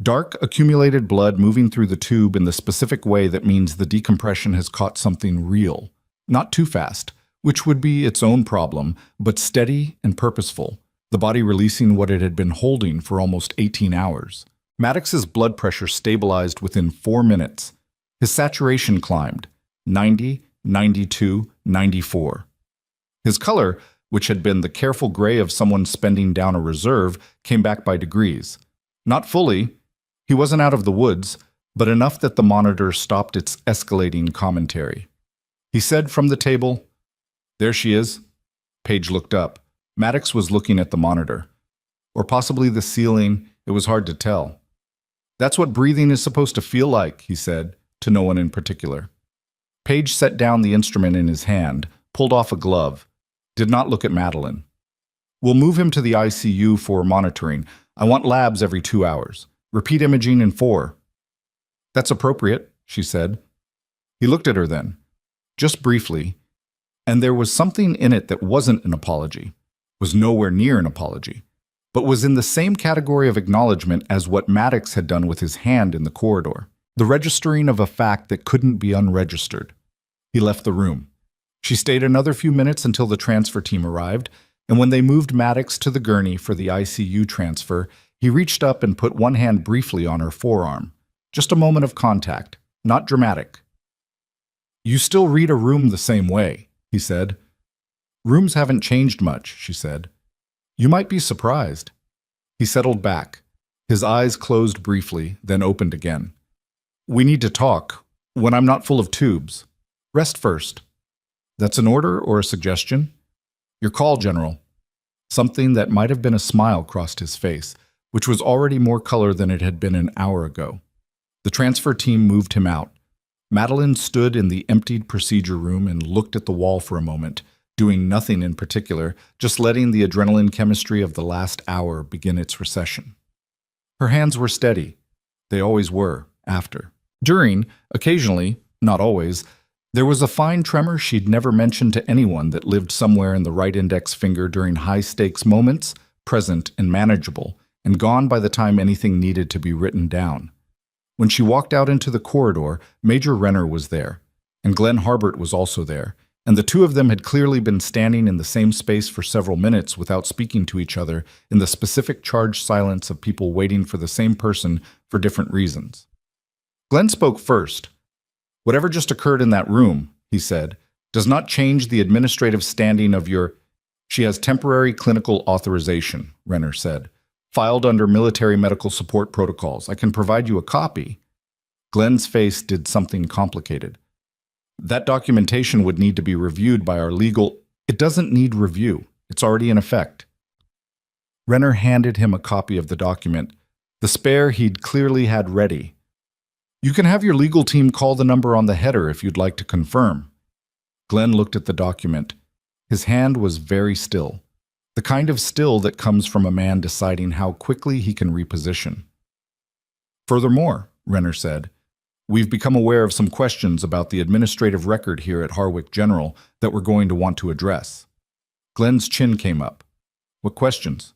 Dark, accumulated blood moving through the tube in the specific way that means the decompression has caught something real. Not too fast, which would be its own problem, but steady and purposeful, the body releasing what it had been holding for almost 18 hours. Maddox's blood pressure stabilized within 4 minutes. His saturation climbed, 90, 92, 94. His color, which had been the careful gray of someone spending down a reserve, came back by degrees. Not fully. He wasn't out of the woods, but enough that the monitor stopped its escalating commentary. He said from the table, "There she is." Page looked up. Maddox was looking at the monitor. Or possibly the ceiling, it was hard to tell. "That's what breathing is supposed to feel like," he said, to no one in particular. Page set down the instrument in his hand, pulled off a glove, did not look at Madeline. "We'll move him to the ICU for monitoring. I want labs every 2 hours. Repeat imaging in 4. "That's appropriate," she said. He looked at her then, just briefly, and there was something in it that wasn't an apology, was nowhere near an apology, but was in the same category of acknowledgement as what Maddox had done with his hand in the corridor, the registering of a fact that couldn't be unregistered. He left the room. She stayed another few minutes until the transfer team arrived, and when they moved Maddox to the gurney for the ICU transfer, he reached up and put one hand briefly on her forearm. Just a moment of contact, not dramatic. "You still read a room the same way," he said. "Rooms haven't changed much," she said. "You might be surprised." He settled back. His eyes closed briefly, then opened again. "We need to talk, when I'm not full of tubes. Rest first." "That's an order or a suggestion?" "Your call, General." Something that might have been a smile crossed his face, which was already more color than it had been an hour ago. The transfer team moved him out. Madeline stood in the emptied procedure room and looked at the wall for a moment, doing nothing in particular, just letting the adrenaline chemistry of the last hour begin its recession. Her hands were steady. They always were, after. During, occasionally, not always, there was a fine tremor she'd never mentioned to anyone that lived somewhere in the right index finger during high-stakes moments, present and manageable, and gone by the time anything needed to be written down. When she walked out into the corridor, Major Renner was there, and Glenn Harbert was also there, and the two of them had clearly been standing in the same space for several minutes without speaking to each other in the specific charged silence of people waiting for the same person for different reasons. Glenn spoke first. "Whatever just occurred in that room," he said, "does not change the administrative standing of your—" "She has temporary clinical authorization," Renner said. Filed under military medical support protocols. I can provide you a copy. Glenn's face did something complicated. That documentation would need to be reviewed by our legal... It doesn't need review. It's already in effect. Renner handed him a copy of the document, the spare he'd clearly had ready. You can have your legal team call the number on the header if you'd like to confirm. Glenn looked at the document. His hand was very still, the kind of still that comes from a man deciding how quickly he can reposition. Furthermore, Renner said, we've become aware of some questions about the administrative record here at Harwick General that we're going to want to address. Glenn's chin came up. What questions?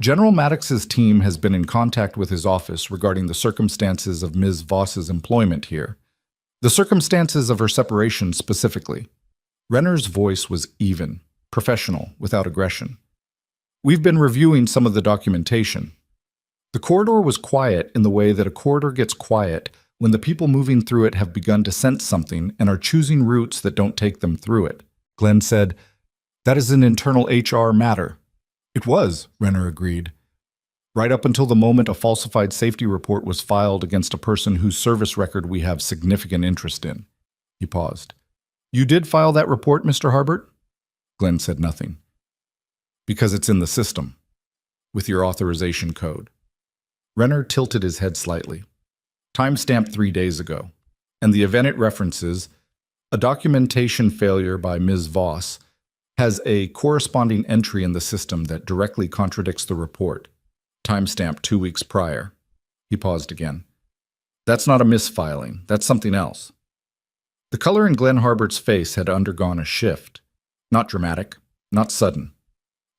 General Maddox's team has been in contact with his office regarding the circumstances of Ms. Voss's employment here. The circumstances of her separation specifically. Renner's voice was even, professional, without aggression. We've been reviewing some of the documentation. The corridor was quiet in the way that a corridor gets quiet when the people moving through it have begun to sense something and are choosing routes that don't take them through it. Glenn said, that is an internal HR matter. It was, Renner agreed. Right up until the moment a falsified safety report was filed against a person whose service record we have significant interest in. He paused. You did file that report, Mr. Harbert? Glenn said nothing. Because it's in the system, with your authorization code. Renner tilted his head slightly. Timestamped 3 days ago. And the event it references, a documentation failure by Ms. Voss, has a corresponding entry in the system that directly contradicts the report. Timestamp 2 weeks prior. He paused again. That's not a misfiling. That's something else. The color in Glenn Harbert's face had undergone a shift. Not dramatic, not sudden.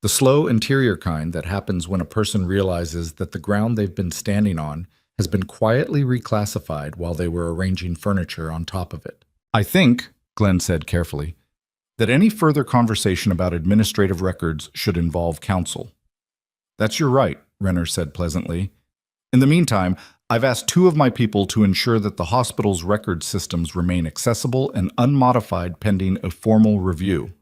The slow interior kind that happens when a person realizes that the ground they've been standing on has been quietly reclassified while they were arranging furniture on top of it. I think, Glenn said carefully, that any further conversation about administrative records should involve counsel. That's your right, Renner said pleasantly. In the meantime, I've asked 2 of my people to ensure that the hospital's record systems remain accessible and unmodified pending a formal review.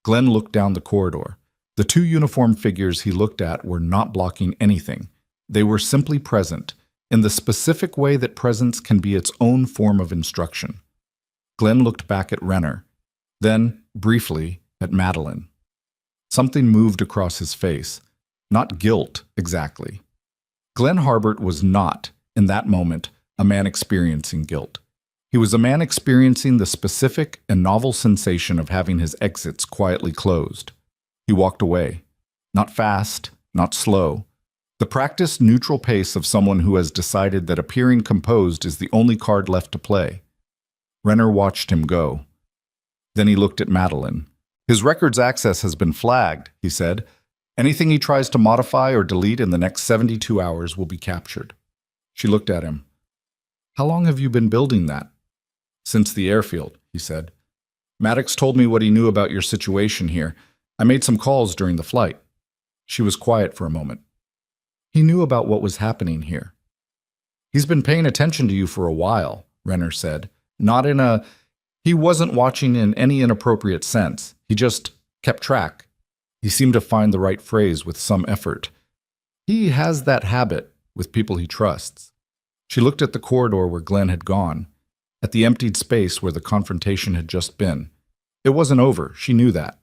Glenn looked down the corridor. The 2 uniformed figures he looked at were not blocking anything. They were simply present, in the specific way that presence can be its own form of instruction. Glenn looked back at Renner. Then, briefly, at Madeline. Something moved across his face. Not guilt, exactly. Glenn Harbert was not, in that moment, a man experiencing guilt. He was a man experiencing the specific and novel sensation of having his exits quietly closed. He walked away. Not fast, not slow. The practiced neutral pace of someone who has decided that appearing composed is the only card left to play. Renner watched him go. Then he looked at Madeline. His records access has been flagged, he said. Anything he tries to modify or delete in the next 72 hours will be captured. She looked at him. How long have you been building that? Since the airfield, he said. Maddox told me what he knew about your situation here. I made some calls during the flight. She was quiet for a moment. He knew about what was happening here. He's been paying attention to you for a while, Renner said. Not in a... He wasn't watching in any inappropriate sense. He just kept track. He seemed to find the right phrase with some effort. He has that habit with people he trusts. She looked at the corridor where Glenn had gone, at the emptied space where the confrontation had just been. It wasn't over, she knew that.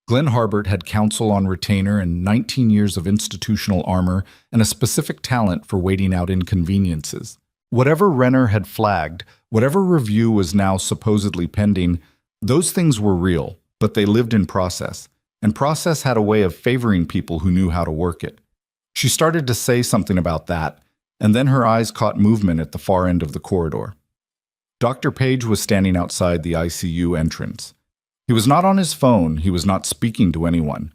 Glenn Harbert had counsel on retainer and 19 years of institutional armor and a specific talent for waiting out inconveniences. Whatever Renner had flagged, whatever review was now supposedly pending, those things were real, but they lived in process, and process had a way of favoring people who knew how to work it. She started to say something about that, and then her eyes caught movement at the far end of the corridor. Dr. Page was standing outside the ICU entrance. He was not on his phone, he was not speaking to anyone.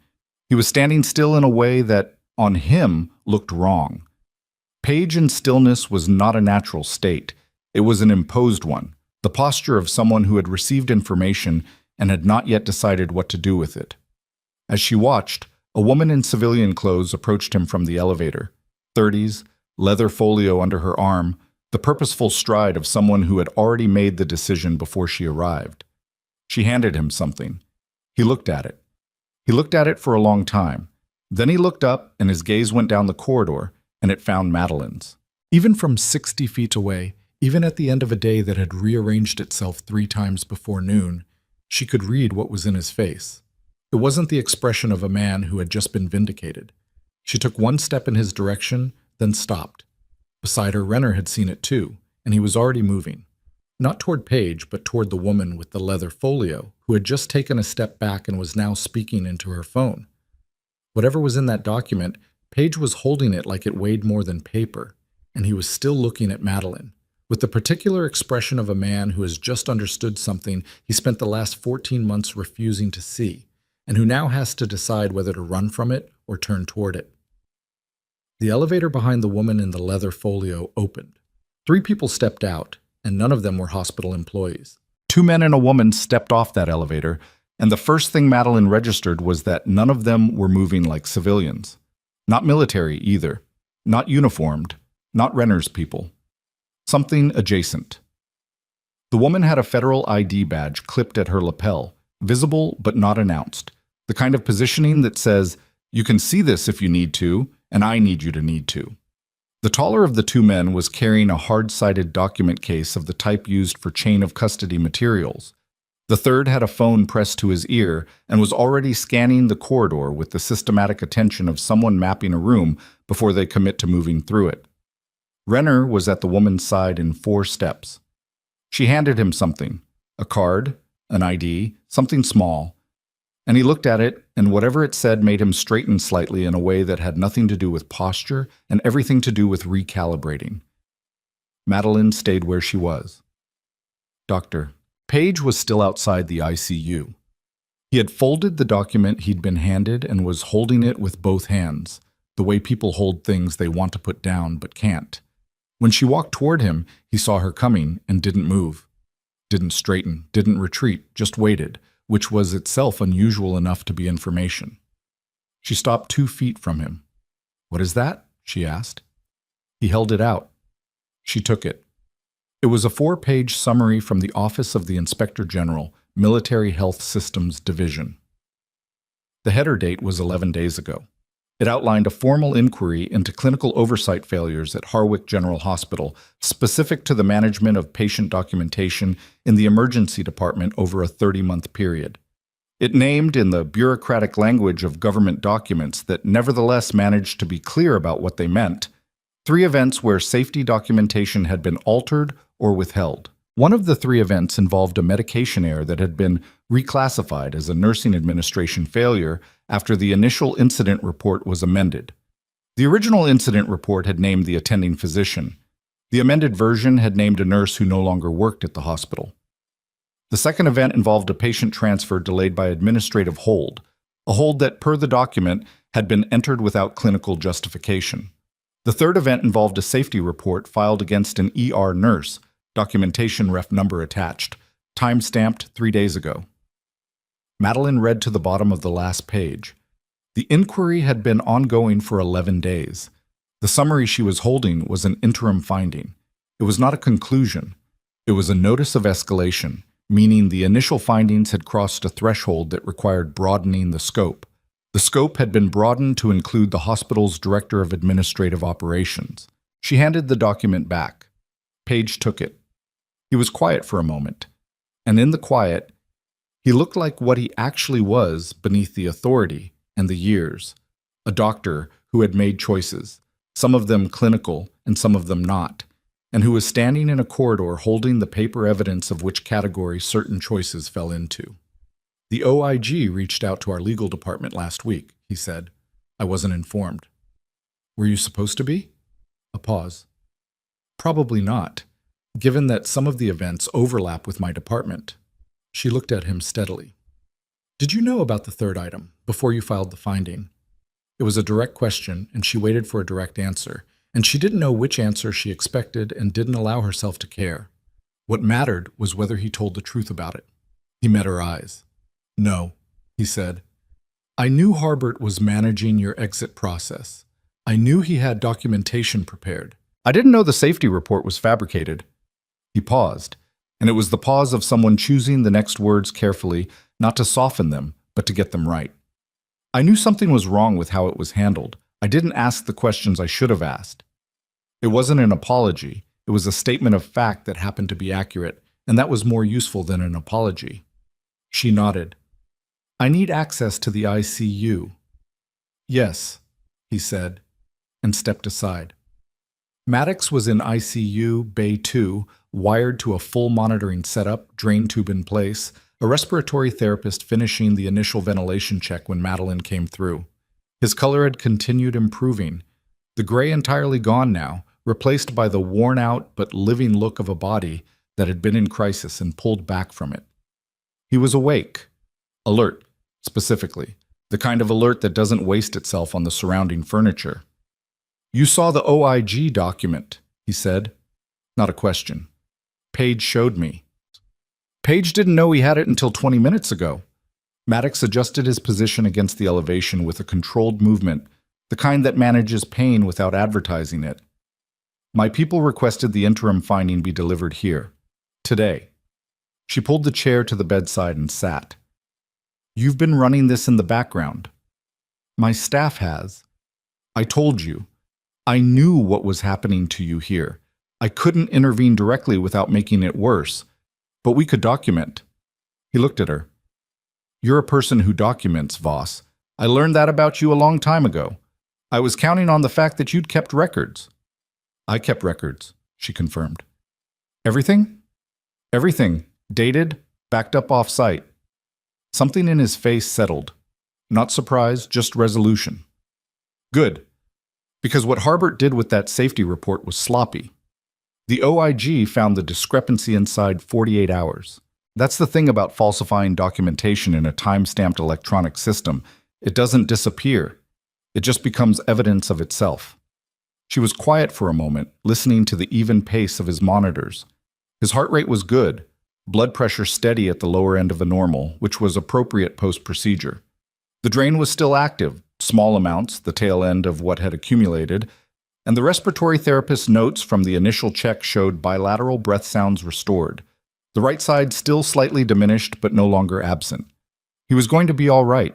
He was standing still in a way that, on him, looked wrong. Page in stillness was not a natural state. It was an imposed one, the posture of someone who had received information and had not yet decided what to do with it. As she watched, a woman in civilian clothes approached him from the elevator. 30s, leather folio under her arm, the purposeful stride of someone who had already made the decision before she arrived. She handed him something. He looked at it. He looked at it for a long time. Then he looked up, and his gaze went down the corridor, and it found Madeline's. Even from 60 feet away, even at the end of a day that had rearranged itself 3 times before noon, she could read what was in his face. It wasn't the expression of a man who had just been vindicated. She took 1 step in his direction, then stopped. Beside her, Renner had seen it too, and he was already moving. Not toward Paige, but toward the woman with the leather folio, who had just taken a step back and was now speaking into her phone. Whatever was in that document, Paige was holding it like it weighed more than paper, and he was still looking at Madeline, with the particular expression of a man who has just understood something he spent the last 14 months refusing to see, and who now has to decide whether to run from it or turn toward it. The elevator behind the woman in the leather folio opened. 3 people stepped out, and none of them were hospital employees. 2 men and a woman stepped off that elevator, and the first thing Madeline registered was that none of them were moving like civilians. Not military either. Not uniformed. Not Renner's people. Something adjacent. The woman had a federal ID badge clipped at her lapel, visible but not announced. The kind of positioning that says, "You can see this if you need to, and I need you to need to." The taller of the 2 men was carrying a hard-sided document case of the type used for chain of custody materials. The third had a phone pressed to his ear and was already scanning the corridor with the systematic attention of someone mapping a room before they commit to moving through it. Renner was at the woman's side in 4 steps. She handed him something, a card, an ID, something small, and he looked at it, and whatever it said made him straighten slightly in a way that had nothing to do with posture and everything to do with recalibrating. Madeline stayed where she was. Doctor. Paige was still outside the ICU. He had folded the document he'd been handed and was holding it with both hands, the way people hold things they want to put down but can't. When she walked toward him, he saw her coming and didn't move. Didn't straighten, didn't retreat, just waited, which was itself unusual enough to be information. She stopped 2 feet from him. "What is that?" she asked. He held it out. She took it. It was a 4-page summary from the Office of the Inspector General, Military Health Systems Division. The header date was 11 days ago. It outlined a formal inquiry into clinical oversight failures at Harwick General Hospital, specific to the management of patient documentation in the emergency department over a 30-month period. It named in the bureaucratic language of government documents that nevertheless managed to be clear about what they meant, 3 events where safety documentation had been altered or withheld. One of the 3 events involved a medication error that had been reclassified as a nursing administration failure after the initial incident report was amended. The original incident report had named the attending physician. The amended version had named a nurse who no longer worked at the hospital. The second event involved a patient transfer delayed by administrative hold, a hold that, per the document, had been entered without clinical justification. The third event involved a safety report filed against an ER nurse, documentation ref number attached, time-stamped 3 days ago. Madeline read to the bottom of the last page. The inquiry had been ongoing for 11 days. The summary she was holding was an interim finding. It was not a conclusion. It was a notice of escalation, meaning the initial findings had crossed a threshold that required broadening the scope. The scope had been broadened to include the hospital's Director of Administrative Operations. She handed the document back. Paige took it. He was quiet for a moment, and in the quiet, he looked like what he actually was beneath the authority and the years, a doctor who had made choices, some of them clinical and some of them not, and who was standing in a corridor holding the paper evidence of which category certain choices fell into. "The OIG reached out to our legal department last week," he said. "I wasn't informed." "Were you supposed to be?" A pause. "Probably not, given that some of the events overlap with my department." She looked at him steadily. "Did you know about the third item before you filed the finding?" It was a direct question, and she waited for a direct answer, and she didn't know which answer she expected and didn't allow herself to care. What mattered was whether he told the truth about it. He met her eyes. "No," he said. "I knew Harbert was managing your exit process. I knew he had documentation prepared. I didn't know the safety report was fabricated." He paused, and it was the pause of someone choosing the next words carefully, not to soften them, but to get them right. I knew something was wrong with how it was handled. I didn't ask the questions I should have asked. It wasn't an apology. It was a statement of fact that happened to be accurate, and that was more useful than an apology. She nodded. I need access to the ICU. Yes, he said, and stepped aside. Maddox was in ICU Bay 2, wired to a full monitoring setup, drain tube in place, a respiratory therapist finishing the initial ventilation check when Madeline came through. His color had continued improving, the gray entirely gone now, replaced by the worn-out but living look of a body that had been in crisis and pulled back from it. He was awake, alert, specifically, the kind of alert that doesn't waste itself on the surrounding furniture. You saw the OIG document, he said. Not a question. Paige showed me. Paige didn't know he had it until 20 minutes ago. Maddox adjusted his position against the elevation with a controlled movement, the kind that manages pain without advertising it. My people requested the interim finding be delivered here. Today. She pulled the chair to the bedside and sat. You've been running this in the background. My staff has. I told you. I knew what was happening to you here. I couldn't intervene directly without making it worse, but we could document. He looked at her. You're a person who documents, Voss. I learned that about you a long time ago. I was counting on the fact that you'd kept records. I kept records, she confirmed. Everything? Everything. Dated, backed up off-site. Something in his face settled. Not surprise, just resolution. Good. Because what Harbert did with that safety report was sloppy. The OIG found the discrepancy inside 48 hours. That's the thing about falsifying documentation in a time-stamped electronic system. It doesn't disappear. It just becomes evidence of itself. She was quiet for a moment, listening to the even pace of his monitors. His heart rate was good, blood pressure steady at the lower end of the normal, which was appropriate post-procedure. The drain was still active, small amounts, the tail end of what had accumulated, and the respiratory therapist's notes from the initial check showed bilateral breath sounds restored. The right side still slightly diminished, but no longer absent. He was going to be all right.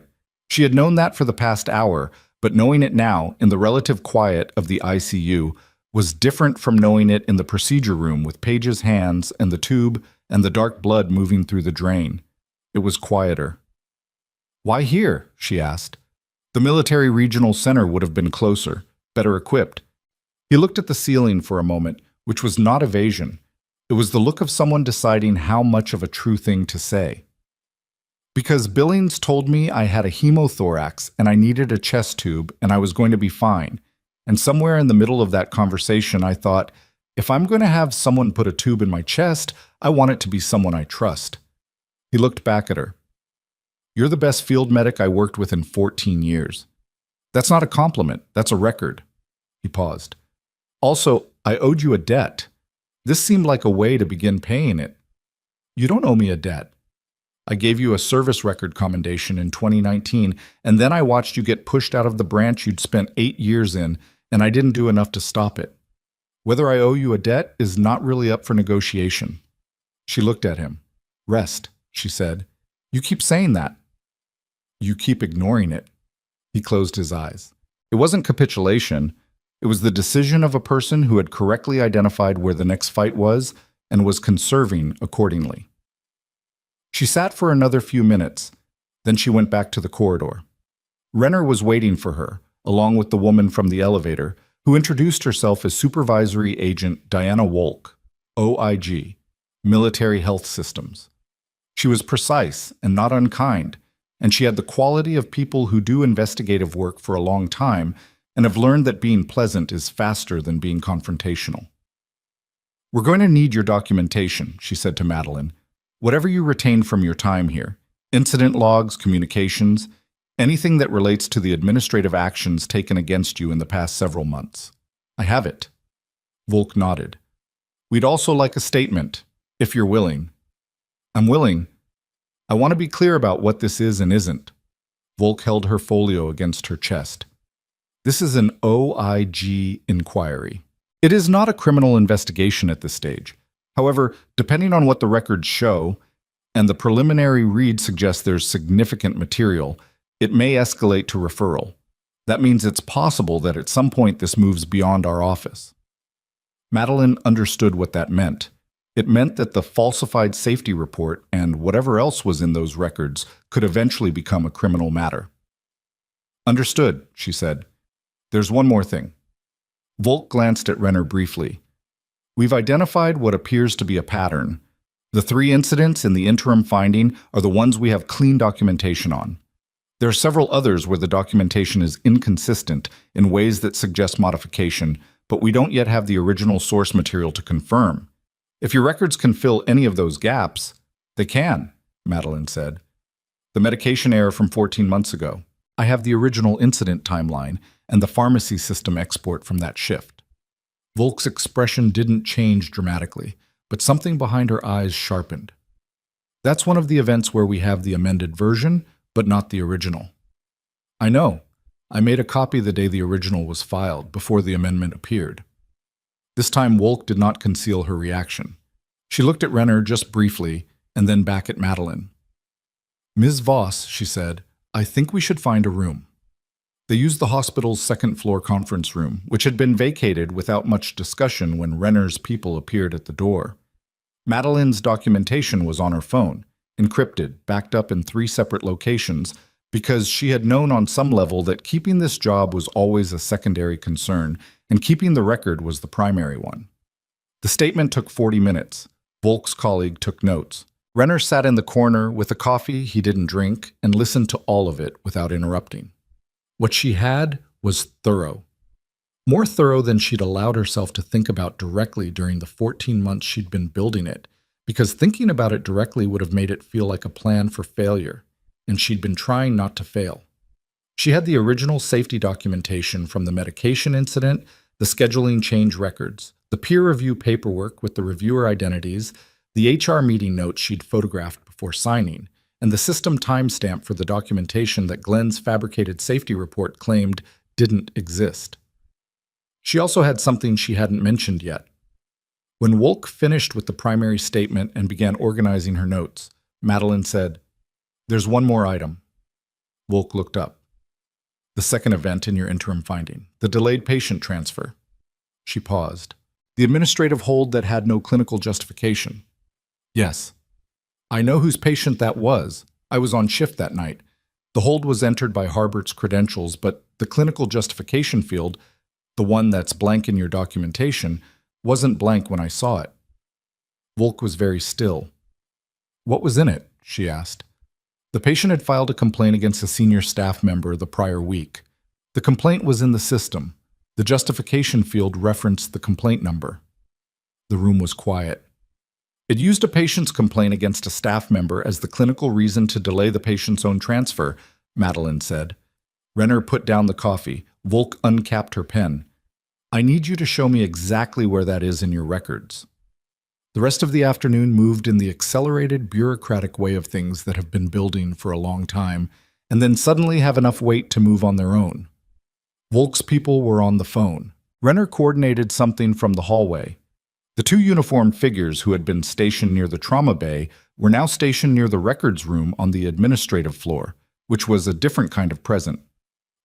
She had known that for the past hour, but knowing it now, in the relative quiet of the ICU, was different from knowing it in the procedure room with Paige's hands and the tube and the dark blood moving through the drain. It was quieter. Why here? She asked. The military regional center would have been closer, better equipped. He looked at the ceiling for a moment, which was not evasion. It was the look of someone deciding how much of a true thing to say. Because Billings told me I had a hemothorax and I needed a chest tube and I was going to be fine. And somewhere in the middle of that conversation, I thought, if I'm going to have someone put a tube in my chest, I want it to be someone I trust. He looked back at her. You're the best field medic I worked with in 14 years. That's not a compliment, that's a record. He paused. Also, I owed you a debt. This seemed like a way to begin paying it. You don't owe me a debt. I gave you a service record commendation in 2019, and then I watched you get pushed out of the branch you'd spent 8 years in, and I didn't do enough to stop it. Whether I owe you a debt is not really up for negotiation. She looked at him. Rest, she said. You keep saying that. You keep ignoring it. He closed his eyes. It wasn't capitulation. It was the decision of a person who had correctly identified where the next fight was and was conserving accordingly. She sat for another few minutes. Then she went back to the corridor. Renner was waiting for her, along with the woman from the elevator, who introduced herself as Supervisory Agent Diana Wolk, OIG, Military Health Systems. She was precise and not unkind, and she had the quality of people who do investigative work for a long time and have learned that being pleasant is faster than being confrontational. We're going to need your documentation, she said to Madeline. Whatever you retain from your time here, incident logs, communications, anything that relates to the administrative actions taken against you in the past several months. I have it. Volk nodded. We'd also like a statement, if you're willing. I'm willing. I want to be clear about what this is and isn't. Volk held her folio against her chest. This is an OIG inquiry. It is not a criminal investigation at this stage. However, depending on what the records show, and the preliminary read suggests there's significant material, It may escalate to referral. That means it's possible that at some point this moves beyond our office. Madeline understood what that meant. It meant that the falsified safety report and whatever else was in those records could eventually become a criminal matter. Understood, she said. There's one more thing. Volk glanced at Renner briefly. We've identified what appears to be a pattern. The 3 incidents in the interim finding are the ones we have clean documentation on. There are several others where the documentation is inconsistent in ways that suggest modification, but we don't yet have the original source material to confirm. If your records can fill any of those gaps, they can, Madeline said. The medication error from 14 months ago. I have the original incident timeline and the pharmacy system export from that shift. Volk's expression didn't change dramatically, but something behind her eyes sharpened. That's one of the events where we have the amended version, but not the original. I know. I made a copy the day the original was filed, before the amendment appeared. This time Volk did not conceal her reaction. She looked at Renner just briefly, and then back at Madeline. Ms. Voss, she said, I think we should find a room. They used the hospital's second-floor conference room, which had been vacated without much discussion when Renner's people appeared at the door. Madeline's documentation was on her phone, encrypted, backed up in 3 separate locations, because she had known on some level that keeping this job was always a secondary concern, and keeping the record was the primary one. The statement took 40 minutes. Volk's colleague took notes. Renner sat in the corner with a coffee he didn't drink and listened to all of it without interrupting. What she had was thorough. More thorough than she'd allowed herself to think about directly during the 14 months she'd been building it, because thinking about it directly would have made it feel like a plan for failure, and she'd been trying not to fail. She had the original safety documentation from the medication incident, the scheduling change records, the peer review paperwork with the reviewer identities, the HR meeting notes she'd photographed before signing, and the system timestamp for the documentation that Glenn's fabricated safety report claimed didn't exist. She also had something she hadn't mentioned yet. When Volk finished with the primary statement and began organizing her notes, Madeline said, There's one more item. Volk looked up. The second event in your interim finding, the delayed patient transfer. She paused. The administrative hold that had no clinical justification. Yes. I know whose patient that was. I was on shift that night. The hold was entered by Harbert's credentials, but the clinical justification field, the one that's blank in your documentation, wasn't blank when I saw it. Volk was very still. What was in it? She asked. The patient had filed a complaint against a senior staff member the prior week. The complaint was in the system. The justification field referenced the complaint number. The room was quiet. It used a patient's complaint against a staff member as the clinical reason to delay the patient's own transfer, Madeline said. Renner put down the coffee. Volk uncapped her pen. I need you to show me exactly where that is in your records. The rest of the afternoon moved in the accelerated, bureaucratic way of things that have been building for a long time, and then suddenly have enough weight to move on their own. Volk's people were on the phone. Renner coordinated something from the hallway. The 2 uniformed figures who had been stationed near the trauma bay were now stationed near the records room on the administrative floor, which was a different kind of present.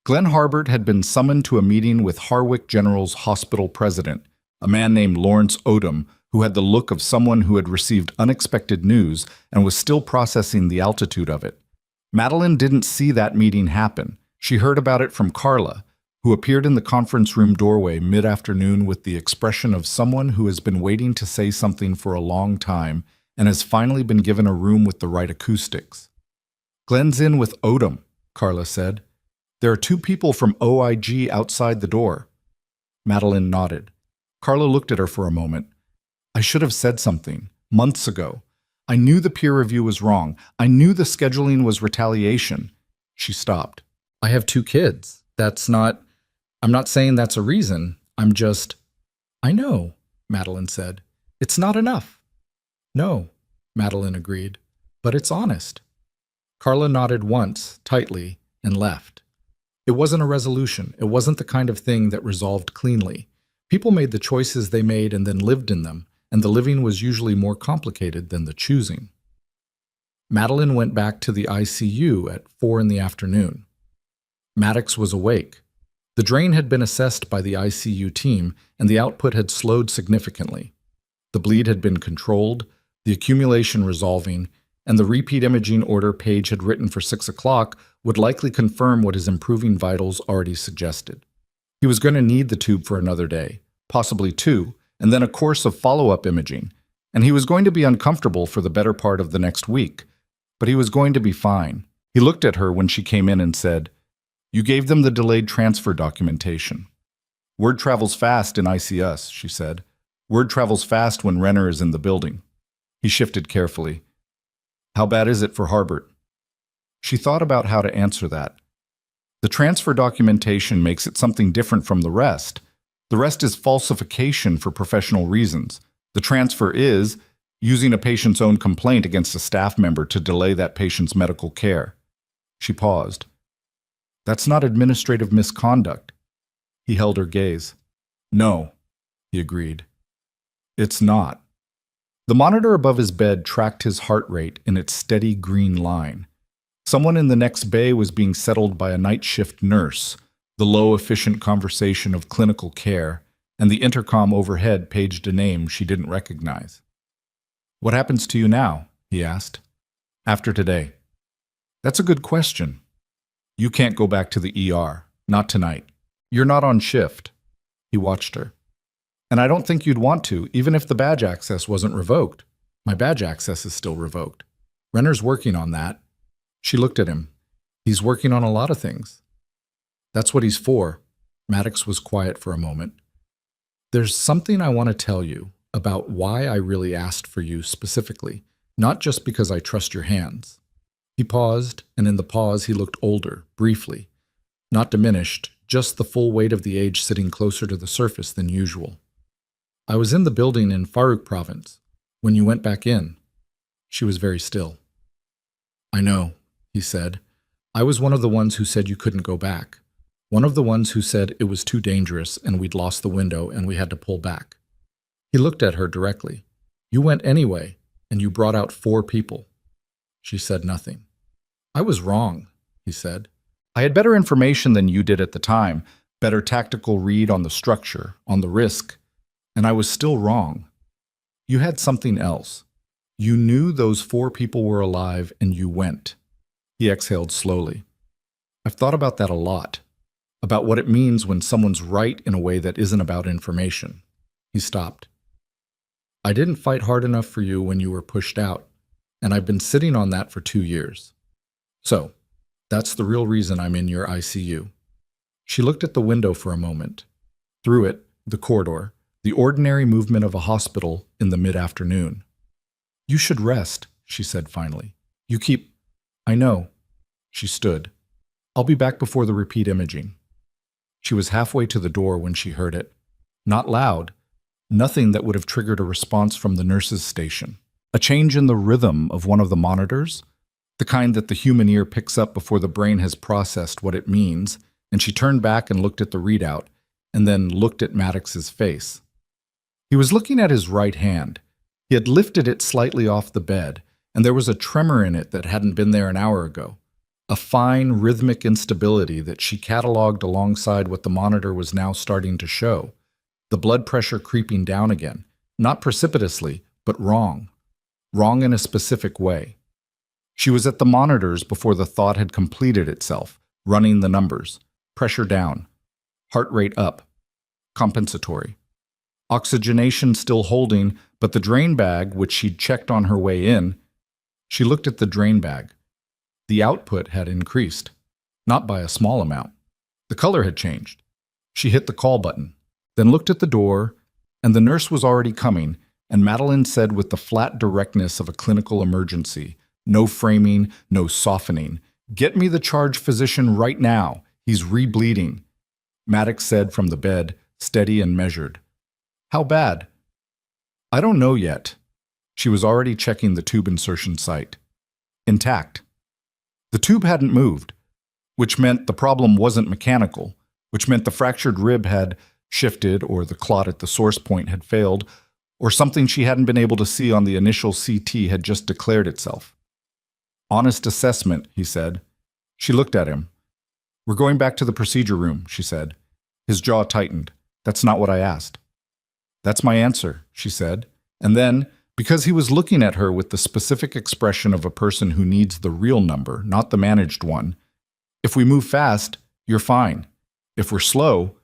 Glenn Harbert had been summoned to a meeting with Harwick General's hospital president, a man named Lawrence Odom, who had the look of someone who had received unexpected news and was still processing the altitude of it. Madeline didn't see that meeting happen. She heard about it from Carla, who appeared in the conference room doorway mid-afternoon with the expression of someone who has been waiting to say something for a long time and has finally been given a room with the right acoustics. Glenn's in with Odom, Carla said. There are 2 people from OIG outside the door. Madeline nodded. Carla looked at her for a moment. I should have said something, months ago. I knew the peer review was wrong. I knew the scheduling was retaliation. She stopped. I have 2 kids. I'm not saying that's a reason. I know, Madeline said. It's not enough. No, Madeline agreed, but it's honest. Carla nodded once, tightly, and left. It wasn't a resolution. It wasn't the kind of thing that resolved cleanly. People made the choices they made and then lived in them, and the living was usually more complicated than the choosing. Madeline went back to the ICU at 4 in the afternoon. Maddox was awake. The drain had been assessed by the ICU team, and the output had slowed significantly. The bleed had been controlled, the accumulation resolving, and the repeat imaging order Page had written for 6 o'clock would likely confirm what his improving vitals already suggested. He was going to need the tube for another day, possibly 2, and then a course of follow-up imaging, and he was going to be uncomfortable for the better part of the next week, but he was going to be fine. He looked at her when she came in and said, "You gave them the delayed transfer documentation." "Word travels fast in ICS," she said. "Word travels fast when Renner is in the building." He shifted carefully. "How bad is it for Harbert?" She thought about how to answer that. The transfer documentation makes it something different from the rest. The rest is falsification for professional reasons. The transfer is using a patient's own complaint against a staff member to delay that patient's medical care. She paused. "That's not administrative misconduct." He held her gaze. "No," he agreed. "It's not." The monitor above his bed tracked his heart rate in its steady green line. Someone in the next bay was being settled by a night shift nurse, the low, efficient conversation of clinical care, and the intercom overhead paged a name she didn't recognize. "What happens to you now?" he asked. "After today." "That's a good question." "You can't go back to the ER. Not tonight. You're not on shift." He watched her. "And I don't think you'd want to, even if the badge access wasn't revoked." "My badge access is still revoked. Renner's working on that." She looked at him. "He's working on a lot of things." "That's what he's for." Maddox was quiet for a moment. "There's something I want to tell you about why I really asked for you specifically, not just because I trust your hands." He paused, and in the pause he looked older, briefly. Not diminished, just the full weight of the age sitting closer to the surface than usual. "I was in the building in Farooq province when you went back in." She was very still. "I know," he said. "I was one of the ones who said you couldn't go back. One of the ones who said it was too dangerous and we'd lost the window and we had to pull back." He looked at her directly. "You went anyway, and you brought out 4 people." She said nothing. "I was wrong," he said. "I had better information than you did at the time, better tactical read on the structure, on the risk, and I was still wrong. You had something else. You knew those 4 people were alive and you went." He exhaled slowly. "I've thought about that a lot, about what it means when someone's right in a way that isn't about information." He stopped. "I didn't fight hard enough for you when you were pushed out, and I've been sitting on that for 2 years. So, that's the real reason I'm in your ICU." She looked at the window for a moment. Through it, the corridor, the ordinary movement of a hospital in the mid-afternoon. "You should rest," she said finally. "You keep—" "I know." She stood. "I'll be back before the repeat imaging." She was halfway to the door when she heard it. Not loud. Nothing that would have triggered a response from the nurse's station. A change in the rhythm of one of the monitors, the kind that the human ear picks up before the brain has processed what it means, and she turned back and looked at the readout, and then looked at Maddox's face. He was looking at his right hand. He had lifted it slightly off the bed, and there was a tremor in it that hadn't been there an hour ago. A fine, rhythmic instability that she cataloged alongside what the monitor was now starting to show. The blood pressure creeping down again, not precipitously, but wrong. Wrong in a specific way. She was at the monitors before the thought had completed itself, running the numbers. Pressure down. Heart rate up. Compensatory. Oxygenation still holding, but the drain bag, which she'd checked on her way in, she looked at the drain bag. The output had increased, not by a small amount. The color had changed. She hit the call button, then looked at the door, and the nurse was already coming, and Madeline said with the flat directness of a clinical emergency, no framing, no softening, "Get me the charge physician right now. He's re-bleeding." Maddox said from the bed, steady and measured, "How bad?" "I don't know yet." She was already checking the tube insertion site. Intact. The tube hadn't moved, which meant the problem wasn't mechanical, which meant the fractured rib had shifted, or the clot at the source point had failed, or something she hadn't been able to see on the initial CT had just declared itself. Honest assessment, he said. She looked at him. We're going back to the procedure room, she said. His jaw tightened. That's not what I asked. That's my answer, she said. And then, because he was looking at her with the specific expression of a person who needs the real number, not the managed one, if we move fast, you're fine. If we're slow,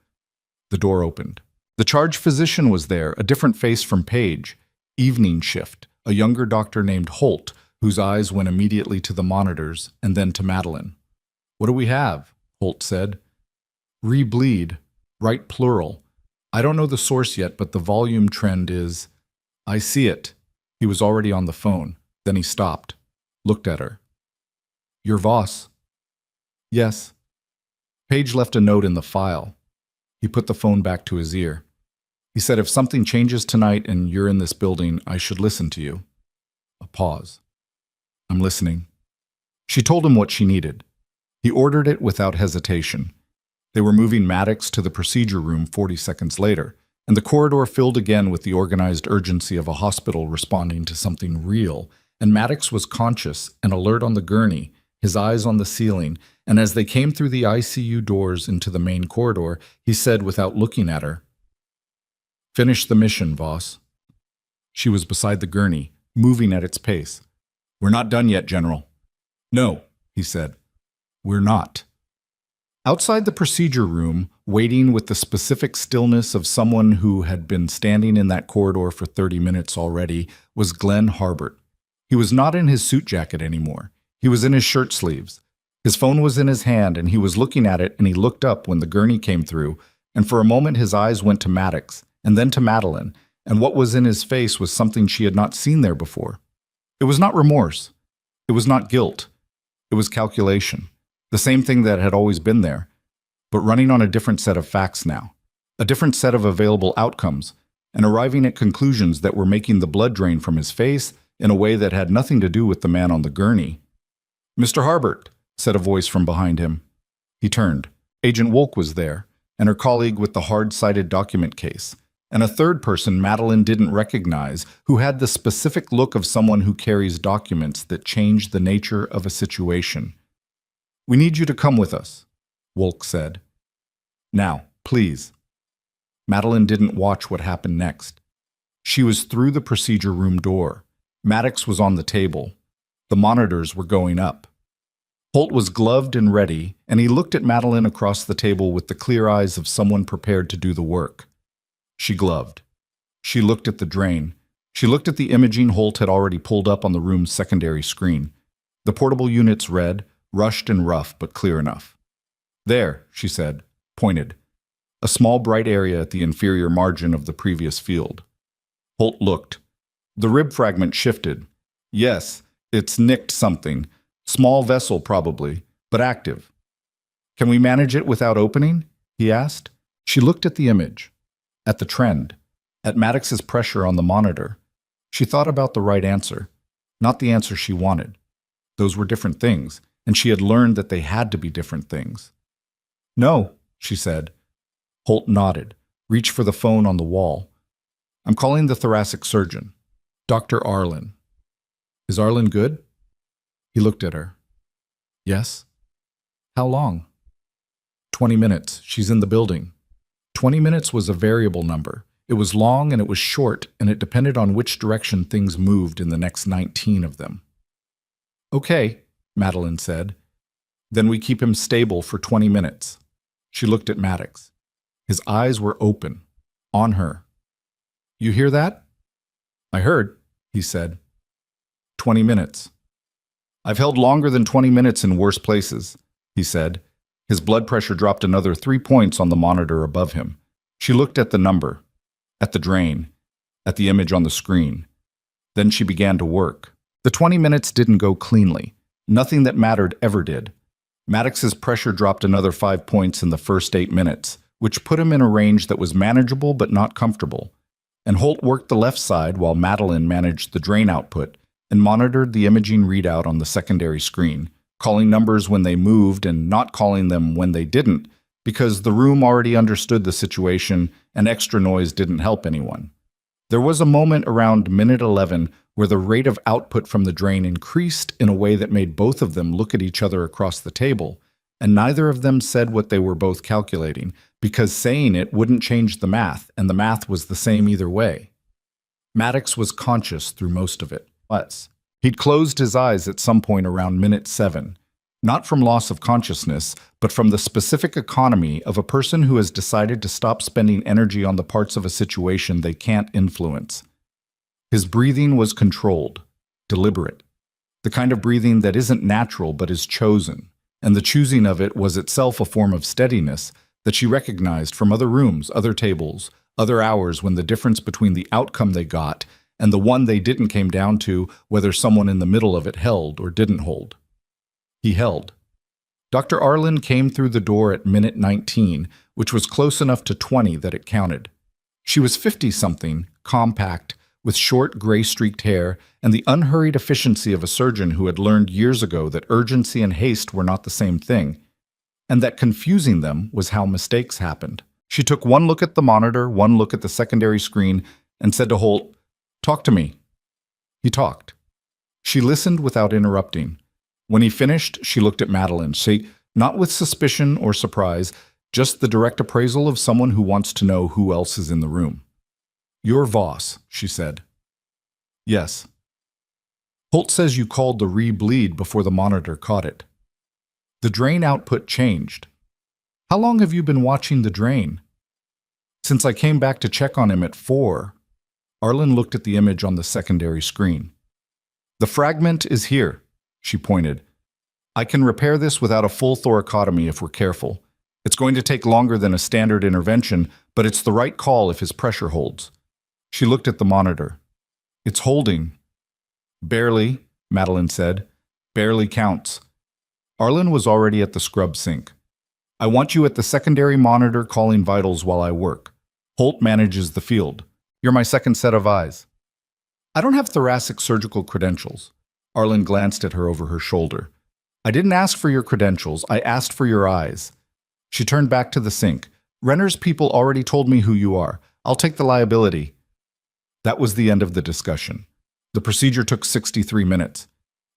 the door opened. The charge physician was there, a different face from Paige. Evening shift, a younger doctor named Holt, whose eyes went immediately to the monitors and then to Madeline. What do we have? Holt said. Rebleed, right plural. I don't know the source yet, but the volume trend is... I see it. He was already on the phone. Then he stopped, looked at her. Your Voss? Yes. Paige left a note in the file. He put the phone back to his ear. He said, if something changes tonight and you're in this building, I should listen to you. A pause. I'm listening. She told him what she needed. He ordered it without hesitation. They were moving Maddox to the procedure room 40 seconds later, and the corridor filled again with the organized urgency of a hospital responding to something real, and Maddox was conscious and alert on the gurney, his eyes on the ceiling, and as they came through the ICU doors into the main corridor, he said without looking at her, Finish the mission, Voss. She was beside the gurney, moving at its pace. We're not done yet, General. No, he said. We're not. Outside the procedure room, waiting with the specific stillness of someone who had been standing in that corridor for 30 minutes already, was Glenn Harbert. He was not in his suit jacket anymore. He was in his shirt sleeves. His phone was in his hand, and he was looking at it, and he looked up when the gurney came through, and for a moment his eyes went to Maddox, and then to Madeline, and what was in his face was something she had not seen there before. It was not remorse. It was not guilt. It was calculation. The same thing that had always been there, but running on a different set of facts now, a different set of available outcomes, and arriving at conclusions that were making the blood drain from his face in a way that had nothing to do with the man on the gurney. Mr. Harbert, said a voice from behind him. He turned. Agent Wolk was there, and her colleague with the hard-sided document case, and a third person Madeline didn't recognize, who had the specific look of someone who carries documents that change the nature of a situation. We need you to come with us, Wolk said. Now, please. Madeline didn't watch what happened next. She was through the procedure room door. Maddox was on the table. The monitors were going up. Holt was gloved and ready, and he looked at Madeline across the table with the clear eyes of someone prepared to do the work. She gloved. She looked at the drain. She looked at the imaging Holt had already pulled up on the room's secondary screen. The portable units read, rushed and rough, but clear enough. There, she said, pointed. A small bright area at the inferior margin of the previous field. Holt looked. The rib fragment shifted. Yes, it's nicked something. Small vessel probably, but active. Can we manage it without opening? He asked. She looked at the image, at the trend, at Maddox's pressure on the monitor. She thought about the right answer, not the answer she wanted. Those were different things, and she had learned that they had to be different things. No, she said. Holt nodded, reached for the phone on the wall. I'm calling the thoracic surgeon, Dr. Arlen. Is Arlen good? He looked at her. Yes. How long? 20 minutes. She's in the building. 20 minutes was a variable number. It was long and it was short, and it depended on which direction things moved in the next 19 of them. Okay, Madeline said. Then we keep him stable for 20 minutes. She looked at Maddox. His eyes were open, on her. You hear that? I heard, he said. 20 minutes. I've held longer than 20 minutes in worse places, he said. His blood pressure dropped another 3 points on the monitor above him. She looked at the number, at the drain, at the image on the screen. Then she began to work. The 20 minutes didn't go cleanly. Nothing that mattered ever did. Maddox's pressure dropped another 5 points in the first 8 minutes, which put him in a range that was manageable but not comfortable. And Holt worked the left side while Madeline managed the drain output and monitored the imaging readout on the secondary screen, calling numbers when they moved and not calling them when they didn't, because the room already understood the situation and extra noise didn't help anyone. There was a moment around minute 11 where the rate of output from the drain increased in a way that made both of them look at each other across the table, and neither of them said what they were both calculating, because saying it wouldn't change the math, and the math was the same either way. Maddox was conscious through most of it. He'd closed his eyes at some point around minute 7, not from loss of consciousness, but from the specific economy of a person who has decided to stop spending energy on the parts of a situation they can't influence. His breathing was controlled, deliberate, the kind of breathing that isn't natural but is chosen, and the choosing of it was itself a form of steadiness that she recognized from other rooms, other tables, other hours when the difference between the outcome they got and the one they didn't came down to whether someone in the middle of it held or didn't hold. He held. Dr. Arlen came through the door at minute 19, which was close enough to 20 that it counted. She was 50-something, compact, with short gray-streaked hair and the unhurried efficiency of a surgeon who had learned years ago that urgency and haste were not the same thing, and that confusing them was how mistakes happened. She took one look at the monitor, one look at the secondary screen, and said to Holt, "Talk to me." He talked. She listened without interrupting. When he finished, she looked at Madeline, not with suspicion or surprise, just the direct appraisal of someone who wants to know who else is in the room. "You're Voss," she said. "Yes." "Holt says you called the re-bleed before the monitor caught it." "The drain output changed." "How long have you been watching the drain?" "Since I came back to check on him at 4. Arlen looked at the image on the secondary screen. "The fragment is here," she pointed. "I can repair this without a full thoracotomy if we're careful. It's going to take longer than a standard intervention, but it's the right call if his pressure holds." She looked at the monitor. "It's holding." "Barely," Madeline said. "Barely counts." Arlen was already at the scrub sink. "I want you at the secondary monitor calling vitals while I work. Holt manages the field. You're my second set of eyes." "I don't have thoracic surgical credentials." Arlen glanced at her over her shoulder. "I didn't ask for your credentials. I asked for your eyes." She turned back to the sink. "Renner's people already told me who you are. I'll take the liability." That was the end of the discussion. The procedure took 63 minutes.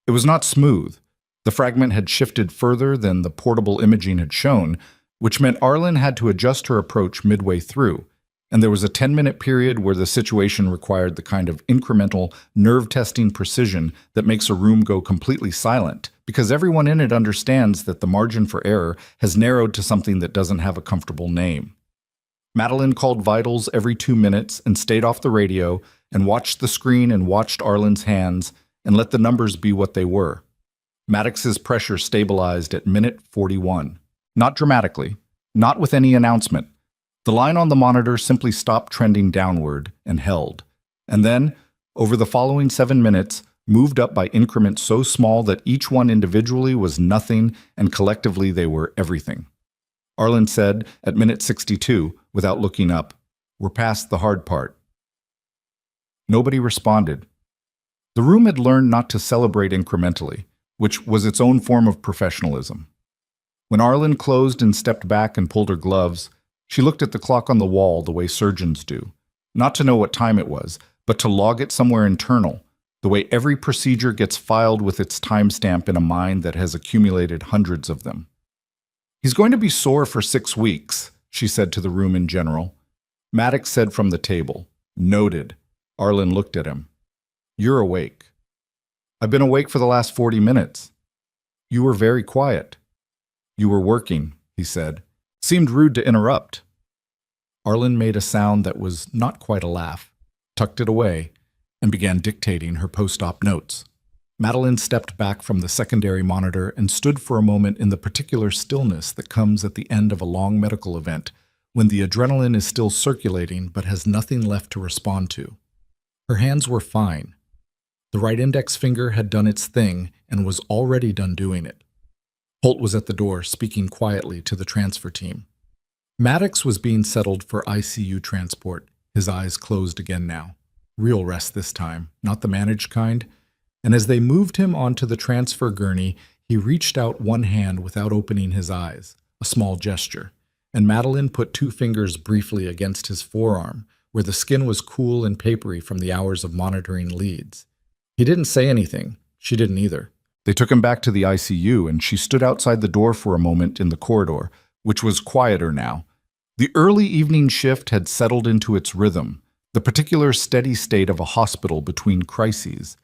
It was not smooth. The fragment had shifted further than the portable imaging had shown, which meant Arlen had to adjust her approach midway through, and there was a 10-minute period where the situation required the kind of incremental, nerve-testing precision that makes a room go completely silent, because everyone in it understands that the margin for error has narrowed to something that doesn't have a comfortable name. Madeline called vitals every 2 minutes and stayed off the radio and watched the screen and watched Arlen's hands and let the numbers be what they were. Maddox's pressure stabilized at minute 41. Not dramatically, not with any announcement. The line on the monitor simply stopped trending downward and held, and then, over the following 7 minutes, moved up by increments so small that each one individually was nothing and collectively they were everything. Arlen said, at minute 62, without looking up, "We're past the hard part." Nobody responded. The room had learned not to celebrate incrementally, which was its own form of professionalism. When Arlen closed and stepped back and pulled her gloves, she looked at the clock on the wall the way surgeons do, not to know what time it was, but to log it somewhere internal, the way every procedure gets filed with its timestamp in a mind that has accumulated hundreds of them. "He's going to be sore for 6 weeks, she said to the room in general. Maddox said from the table, "Noted." Arlen looked at him. "You're awake." "I've been awake for the last 40 minutes. "You were very quiet." "You were working," he said. Seemed rude to interrupt. Arlen made a sound that was not quite a laugh, tucked it away, and began dictating her post-op notes. Madeline stepped back from the secondary monitor and stood for a moment in the particular stillness that comes at the end of a long medical event, when the adrenaline is still circulating but has nothing left to respond to. Her hands were fine. The right index finger had done its thing and was already done doing it. Holt was at the door, speaking quietly to the transfer team. Maddox was being settled for ICU transport, his eyes closed again now. Real rest this time, not the managed kind. And as they moved him onto the transfer gurney, he reached out one hand without opening his eyes, a small gesture, and Madeline put 2 fingers briefly against his forearm, where the skin was cool and papery from the hours of monitoring leads. He didn't say anything. She didn't either. They took him back to the ICU, and she stood outside the door for a moment in the corridor, which was quieter now. The early evening shift had settled into its rhythm, the particular steady state of a hospital between crises.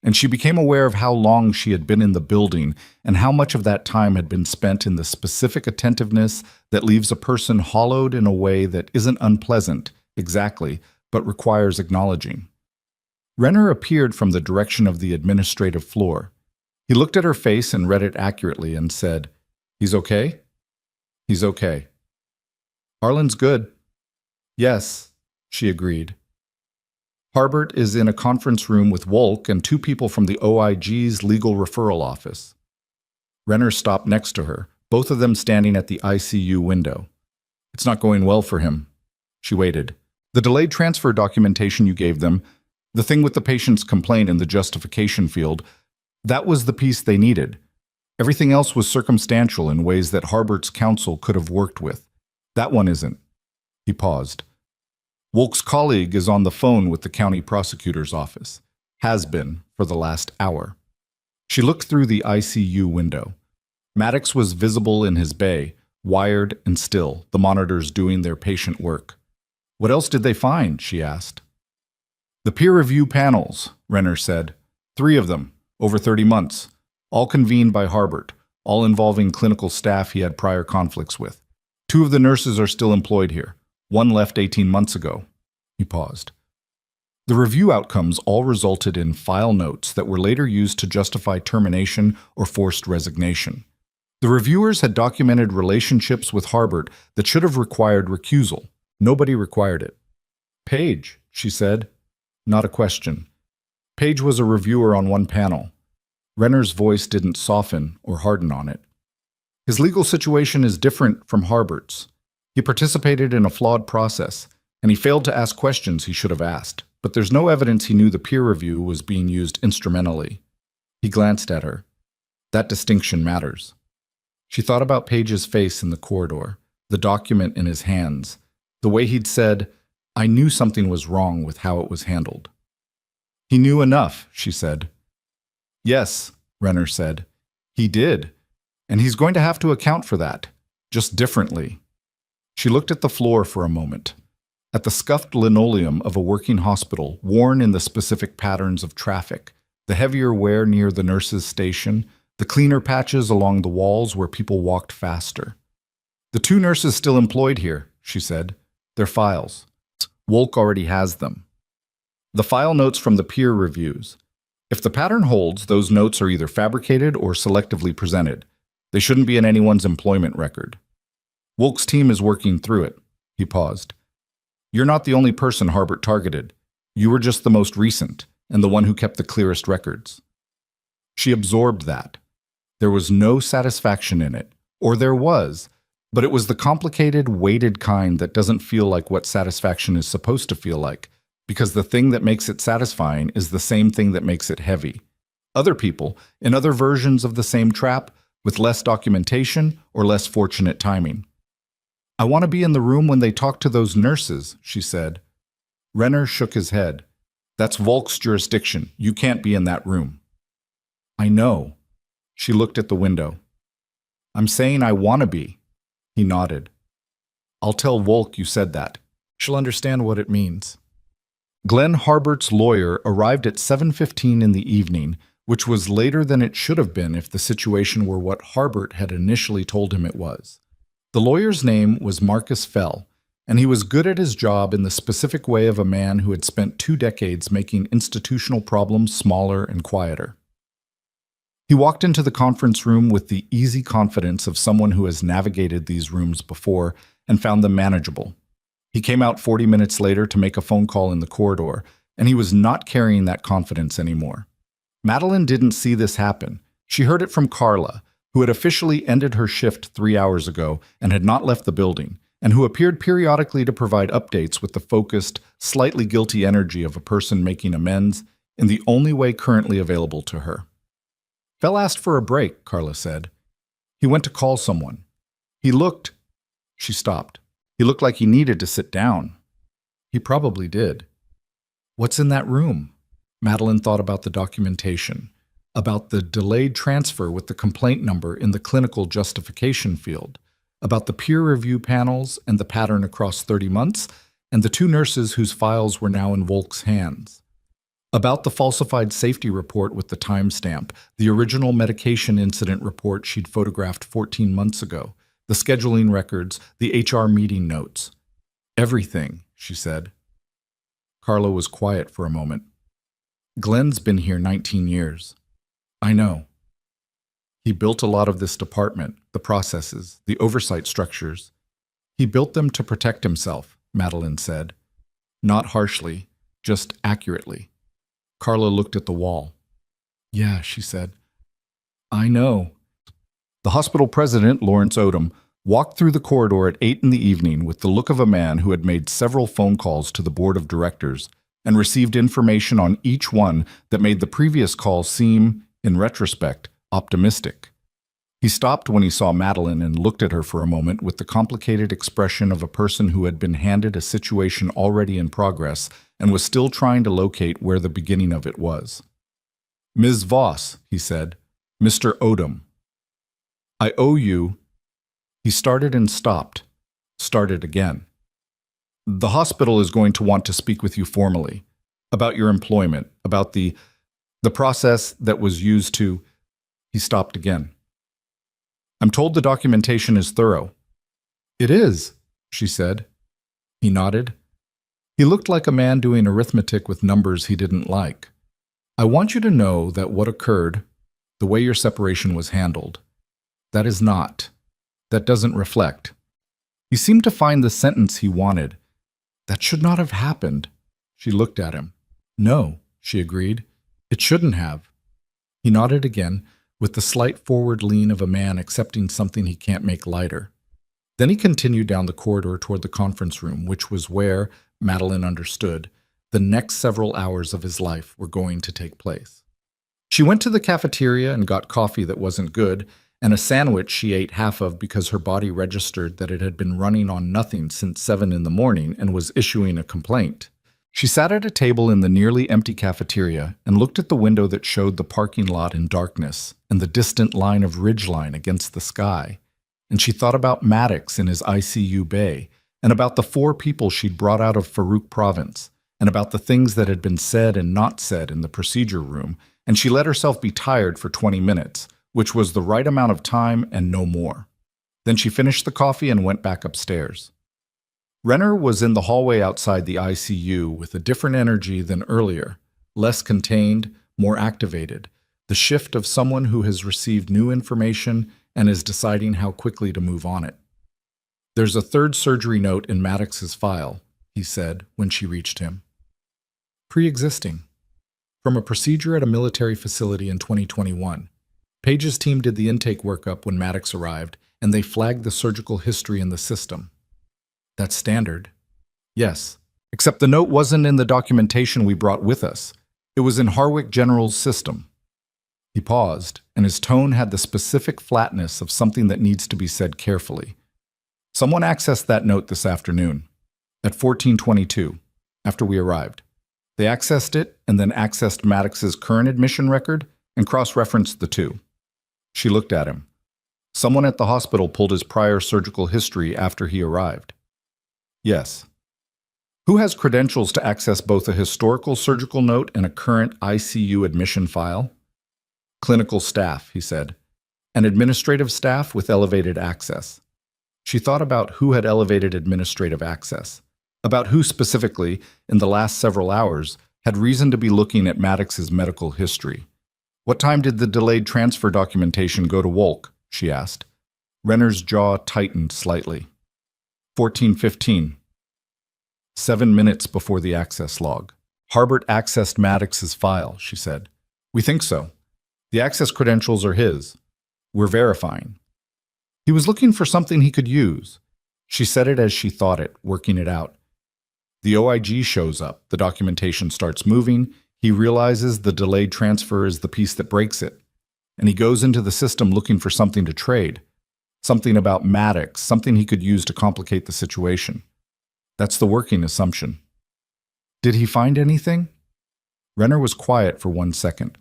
And she became aware of how long she had been in the building and how much of that time had been spent in the specific attentiveness that leaves a person hollowed in a way that isn't unpleasant, exactly, but requires acknowledging. Renner appeared from the direction of the administrative floor. He looked at her face and read it accurately and said, "He's okay?" "He's okay." "Harlan's good." "Yes," she agreed. Harbert is in a conference room with Wolk and two people from the OIG's legal referral office. Renner stopped next to her, both of them standing at the ICU window. "It's not going well for him." She waited. "The delayed transfer documentation you gave them, the thing with the patient's complaint in the justification field, that was the piece they needed. Everything else was circumstantial in ways that Harbert's counsel could have worked with. That one isn't." He paused. "Wolk's colleague is on the phone with the county prosecutor's office. Has been for the last hour." She looked through the ICU window. Maddox was visible in his bay, wired and still, the monitors doing their patient work. "What else did they find?" she asked. "The peer review panels," Renner said. 3 of them, over 30 months, all convened by Harbert, all involving clinical staff he had prior conflicts with. 2 of the nurses are still employed here. 1 left 18 months ago." He paused. The review outcomes all resulted in file notes that were later used to justify termination or forced resignation. The reviewers had documented relationships with Harbert that should have required recusal. Nobody required it. "Page," she said. Not a question. Page was a reviewer on one panel. Renner's voice didn't soften or harden on it. "His legal situation is different from Harbert's. He participated in a flawed process, and he failed to ask questions he should have asked, but there's no evidence he knew the peer review was being used instrumentally." He glanced at her. "That distinction matters." She thought about Page's face in the corridor, the document in his hands, the way he'd said, "I knew something was wrong with how it was handled." "He knew enough," she said. "Yes," Renner said. "He did, and he's going to have to account for that, just differently." She looked at the floor for a moment, at the scuffed linoleum of a working hospital worn in the specific patterns of traffic, the heavier wear near the nurses' station, the cleaner patches along the walls where people walked faster. "The 2 nurses still employed here," she said. "Their files. Wolk already has them. The file notes from the peer reviews. If the pattern holds, those notes are either fabricated or selectively presented. They shouldn't be in anyone's employment record. Wolk's team is working through it." He paused. "You're not the only person Harbert targeted. You were just the most recent, and the one who kept the clearest records." She absorbed that. There was no satisfaction in it, or there was, but it was the complicated, weighted kind that doesn't feel like what satisfaction is supposed to feel like, because the thing that makes it satisfying is the same thing that makes it heavy. Other people, in other versions of the same trap, with less documentation or less fortunate timing. "I want to be in the room when they talk to those nurses," she said. Renner shook his head. "That's Volk's jurisdiction. You can't be in that room." "I know." She looked at the window. "I'm saying I want to be." He nodded. "I'll tell Volk you said that. She'll understand what it means." Glenn Harbert's lawyer arrived at 7:15 in the evening, which was later than it should have been if the situation were what Harbert had initially told him it was. The lawyer's name was Marcus Fell, and he was good at his job in the specific way of a man who had spent 2 decades making institutional problems smaller and quieter. He walked into the conference room with the easy confidence of someone who has navigated these rooms before and found them manageable. He came out 40 minutes later to make a phone call in the corridor, and he was not carrying that confidence anymore. Madeline didn't see this happen. She heard it from Carla, who had officially ended her shift 3 hours ago and had not left the building, and who appeared periodically to provide updates with the focused, slightly guilty energy of a person making amends in the only way currently available to her. "Fell asked for a break," Carla said. "He went to call someone. He looked—" She stopped. "He looked like he needed to sit down." He probably did. What's in that room? Madeline thought about the documentation, about the delayed transfer with the complaint number in the clinical justification field, about the peer review panels and the pattern across 30 months, and the two nurses whose files were now in Volk's hands. About the falsified safety report with the timestamp, the original medication incident report she'd photographed 14 months ago, the scheduling records, the HR meeting notes. Everything, she said. Carla was quiet for a moment. Glenn's been here 19 years. I know. He built a lot of this department, the processes, the oversight structures. He built them to protect himself, Madeline said. Not harshly, just accurately. Carla looked at the wall. Yeah, she said. I know. The hospital president, Lawrence Odom, walked through the corridor at 8 in the evening with the look of a man who had made several phone calls to the board of directors and received information on each one that made the previous call seem, in retrospect, optimistic. He stopped when he saw Madeline and looked at her for a moment with the complicated expression of a person who had been handed a situation already in progress and was still trying to locate where the beginning of it was. Ms. Voss, he said. Mr. Odom. I owe you. He started and stopped. Started again. The hospital is going to want to speak with you formally about your employment, about the process that was used to. He stopped again. I'm told the documentation is thorough. It is, she said. He nodded. He looked like a man doing arithmetic with numbers he didn't like. I want you to know that what occurred, the way your separation was handled, that doesn't reflect. He seemed to find the sentence he wanted. That should not have happened. She looked at him. No, she agreed. It shouldn't have. He nodded again, with the slight forward lean of a man accepting something he can't make lighter. Then he continued down the corridor toward the conference room, which was where, Madeline understood, the next several hours of his life were going to take place. She went to the cafeteria and got coffee that wasn't good, and a sandwich she ate half of because her body registered that it had been running on nothing since 7 in the morning and was issuing a complaint. She sat at a table in the nearly empty cafeteria and looked at the window that showed the parking lot in darkness and the distant line of ridgeline against the sky. And she thought about Maddox in his ICU bay, and about the 4 people she'd brought out of Farouk province, and about the things that had been said and not said in the procedure room, and she let herself be tired for 20 minutes, which was the right amount of time and no more. Then she finished the coffee and went back upstairs. Renner was in the hallway outside the ICU with a different energy than earlier, less contained, more activated, the shift of someone who has received new information and is deciding how quickly to move on it. There's a 3rd surgery note in Maddox's file, he said when she reached him. Pre-existing. From a procedure at a military facility in 2021. Page's team did the intake workup when Maddox arrived, and they flagged the surgical history in the system. That's standard. Yes, except the note wasn't in the documentation we brought with us. It was in Harwick General's system. He paused, and his tone had the specific flatness of something that needs to be said carefully. Someone accessed that note this afternoon, at 14:22, after we arrived. They accessed it and then accessed Maddox's current admission record and cross-referenced the two. She looked at him. Someone at the hospital pulled his prior surgical history after he arrived. Yes. Who has credentials to access both a historical surgical note and a current ICU admission file? Clinical staff, he said, and administrative staff with elevated access. She thought about who had elevated administrative access, about who specifically, in the last several hours, had reason to be looking at Maddox's medical history. What time did the delayed transfer documentation go to Wolk? She asked. Renner's jaw tightened slightly. 14:15. 7 minutes before the access log. Harbert accessed Maddox's file, she said. We think so. The access credentials are his. We're verifying. He was looking for something he could use. She said it as she thought it, working it out. The OIG shows up, the documentation starts moving, he realizes the delayed transfer is the piece that breaks it, and he goes into the system looking for something to trade, something about Maddox, something he could use to complicate the situation. That's the working assumption. Did he find anything? Renner was quiet for 1 second.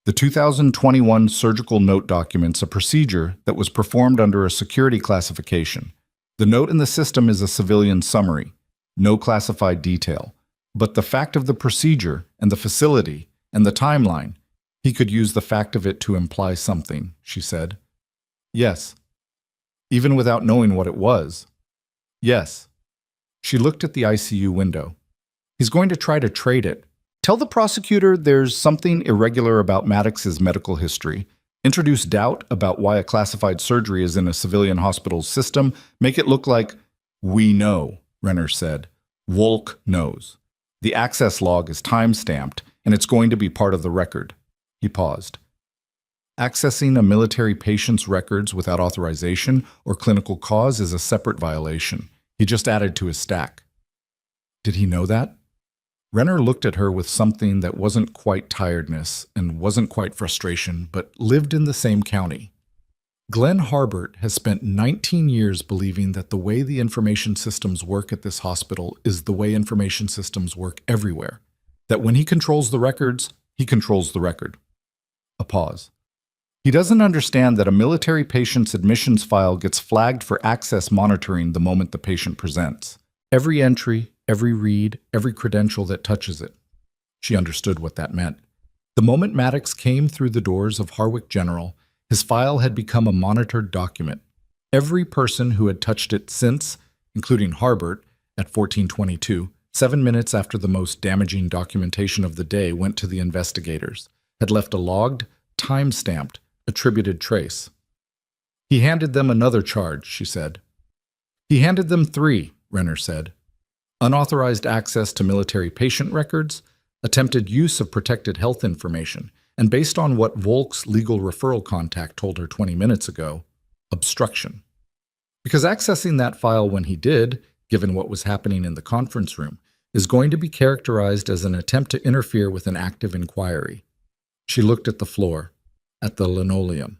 The 2021 surgical note documents a procedure that was performed under a security classification. The note in the system is a civilian summary, no classified detail. But the fact of the procedure and the facility and the timeline, he could use the fact of it to imply something, she said. Yes. Even without knowing what it was. Yes. She looked at the ICU window. He's going to try to trade it. Tell the prosecutor there's something irregular about Maddox's medical history. Introduce doubt about why a classified surgery is in a civilian hospital's system. Make it look like, we know, Renner said. Volk knows. The access log is time-stamped, and it's going to be part of the record. He paused. Accessing a military patient's records without authorization or clinical cause is a separate violation. He just added to his stack. Did he know that? Renner looked at her with something that wasn't quite tiredness and wasn't quite frustration, but lived in the same county. Glenn Harbert has spent 19 years believing that the way the information systems work at this hospital is the way information systems work everywhere. That when he controls the records, he controls the record. A pause. He doesn't understand that a military patient's admissions file gets flagged for access monitoring the moment the patient presents. Every entry, every read, every credential that touches it. She understood what that meant. The moment Maddox came through the doors of Harwick General, his file had become a monitored document. Every person who had touched it since, including Harbert, at 1422, 7 minutes after the most damaging documentation of the day went to the investigators, had left a logged, time-stamped, attributed trace. He handed them another charge, she said. He handed them 3, Renner said. Unauthorized access to military patient records, attempted use of protected health information, and based on what Volk's legal referral contact told her 20 minutes ago, obstruction. Because accessing that file when he did, given what was happening in the conference room, is going to be characterized as an attempt to interfere with an active inquiry. She looked at the floor, at the linoleum.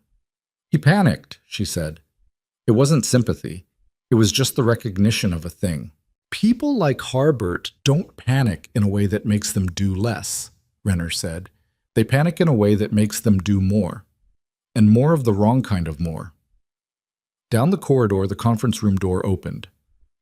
He panicked, she said. It wasn't sympathy. It was just the recognition of a thing. People like Harbert don't panic in a way that makes them do less, Renner said. They panic in a way that makes them do more, and more of the wrong kind of more. Down the corridor, the conference room door opened.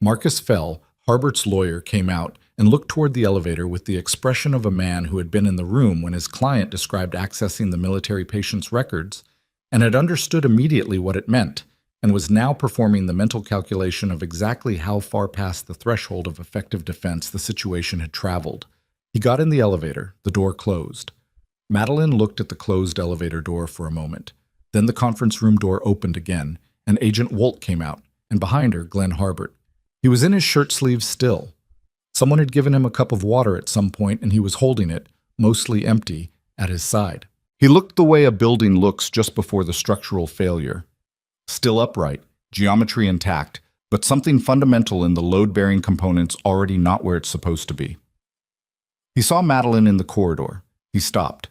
Marcus Fell, Harbert's lawyer, came out and looked toward the elevator with the expression of a man who had been in the room when his client described accessing the military patient's records and had understood immediately what it meant, and was now performing the mental calculation of exactly how far past the threshold of effective defense the situation had traveled. He got in the elevator. The door closed. Madeline looked at the closed elevator door for a moment. Then the conference room door opened again, and Agent Wolt came out, and behind her, Glenn Harbert. He was in his shirt sleeves still. Someone had given him a cup of water at some point, and he was holding it, mostly empty, at his side. He looked the way a building looks just before the structural failure. Still upright, geometry intact, but something fundamental in the load-bearing components already not where it's supposed to be. He saw Madeline in the corridor. He stopped.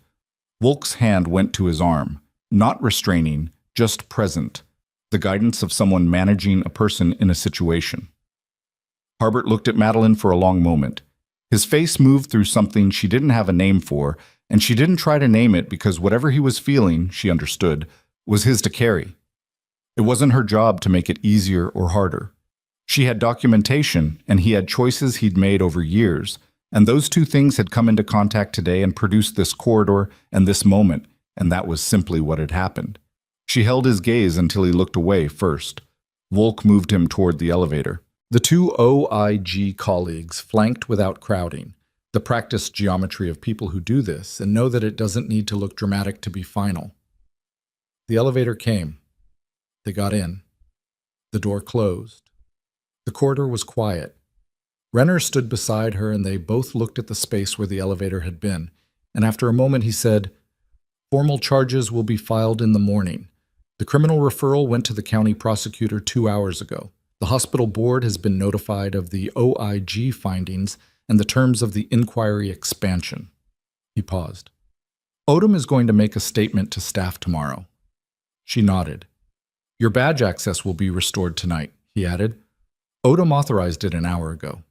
Volk's hand went to his arm, not restraining, just present, the guidance of someone managing a person in a situation. Harbert looked at Madeline for a long moment. His face moved through something she didn't have a name for, and she didn't try to name it because whatever he was feeling, she understood, was his to carry. It wasn't her job to make it easier or harder. She had documentation, and he had choices he'd made over years, and those two things had come into contact today and produced this corridor and this moment, and that was simply what had happened. She held his gaze until he looked away first. Volk moved him toward the elevator. The two OIG colleagues flanked without crowding, the practiced geometry of people who do this and know that it doesn't need to look dramatic to be final. The elevator came. They got in. The door closed. The corridor was quiet. Renner stood beside her and they both looked at the space where the elevator had been, and after a moment he said, "Formal charges will be filed in the morning. The criminal referral went to the county prosecutor 2 hours ago. The hospital board has been notified of the OIG findings and the terms of the inquiry expansion." He paused. "Odom is going to make a statement to staff tomorrow." She nodded. "Your badge access will be restored tonight," he added. "Odom authorized it an hour ago."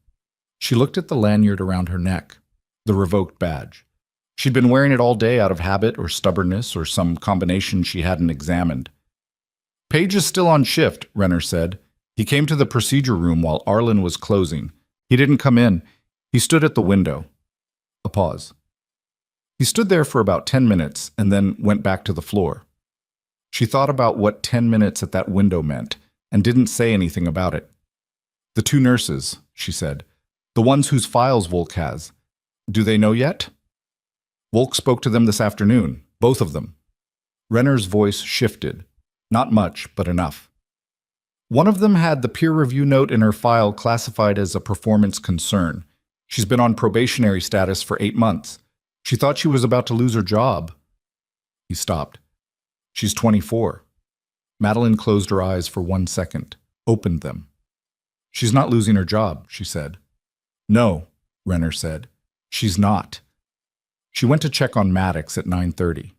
She looked at the lanyard around her neck, the revoked badge. She'd been wearing it all day out of habit or stubbornness or some combination she hadn't examined. "Page is still on shift," Renner said. "He came to the procedure room while Arlen was closing. He didn't come in. He stood at the window." A pause. He stood there for about 10 minutes and then went back to the floor. She thought about what 10 minutes at that window meant and didn't say anything about it. "The two nurses," she said. "The ones whose files Volk has. Do they know yet?" "Volk spoke to them this afternoon, both of them." Renner's voice shifted. Not much, but enough. "One of them had the peer review note in her file classified as a performance concern. She's been on probationary status for 8 months. She thought she was about to lose her job." He stopped. "She's 24. Madeline closed her eyes for 1 second, opened them. "She's not losing her job," she said. "No," Renner said. "She's not." She went to check on Maddox at 9:30.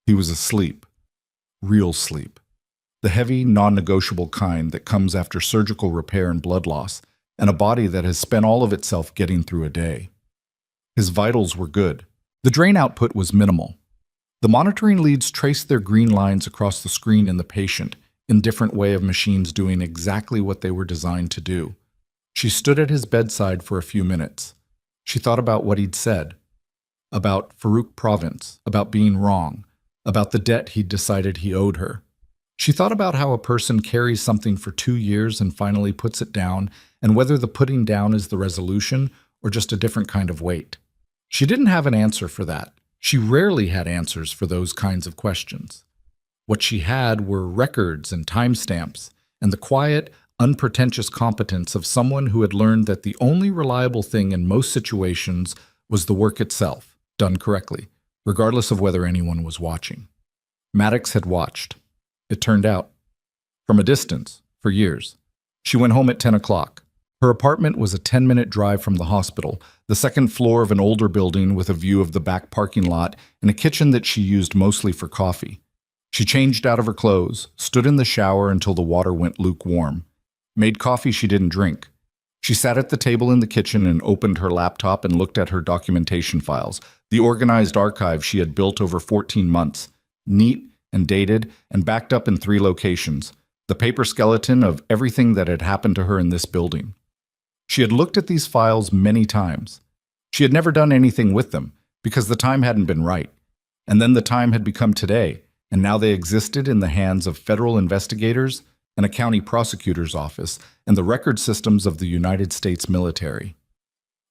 He was asleep. Real sleep. The heavy, non-negotiable kind that comes after surgical repair and blood loss, and a body that has spent all of itself getting through a day. His vitals were good. The drain output was minimal. The monitoring leads traced their green lines across the screen in the patient, in different way of machines doing exactly what they were designed to do. She stood at his bedside for a few minutes. She thought about what he'd said. About Farouk Province, about being wrong, about the debt he'd decided he owed her. She thought about how a person carries something for 2 years and finally puts it down, and whether the putting down is the resolution or just a different kind of weight. She didn't have an answer for that. She rarely had answers for those kinds of questions. What she had were records and timestamps, and the quiet, unpretentious competence of someone who had learned that the only reliable thing in most situations was the work itself, done correctly, regardless of whether anyone was watching. Maddox had watched. It turned out. From a distance, for years. She went home at 10 o'clock. Her apartment was a 10-minute drive from the hospital, the second floor of an older building with a view of the back parking lot and a kitchen that she used mostly for coffee. She changed out of her clothes, stood in the shower until the water went lukewarm, made coffee she didn't drink. She sat at the table in the kitchen and opened her laptop and looked at her documentation files, the organized archive she had built over 14 months, neat and dated and backed up in 3 locations, the paper skeleton of everything that had happened to her in this building. She had looked at these files many times. She had never done anything with them because the time hadn't been right. And then the time had become today, and now they existed in the hands of federal investigators and a county prosecutor's office and the record systems of the United States military.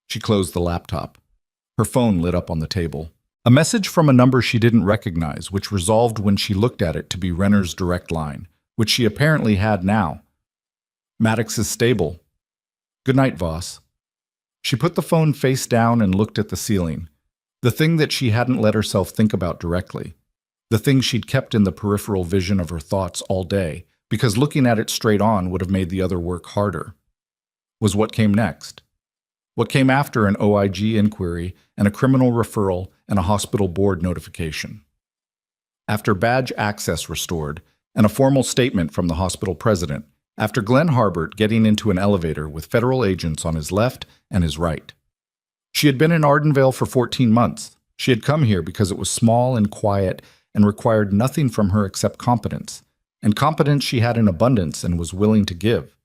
She closed the laptop. Her phone lit up on the table. A message from a number she didn't recognize, which resolved when she looked at it to be Renner's direct line, which she apparently had now. "Maddox is stable. Good night, Voss." She put the phone face down and looked at the ceiling, the thing that she hadn't let herself think about directly, the thing she'd kept in the peripheral vision of her thoughts all day, because looking at it straight on would have made the other work harder. Was what came next. What came after an OIG inquiry and a criminal referral and a hospital board notification. After badge access restored and a formal statement from the hospital president, after Glenn Harbert getting into an elevator with federal agents on his left and his right. She had been in Ardenvale for 14 months. She had come here because it was small and quiet and required nothing from her except competence, and competence she had in abundance and was willing to give.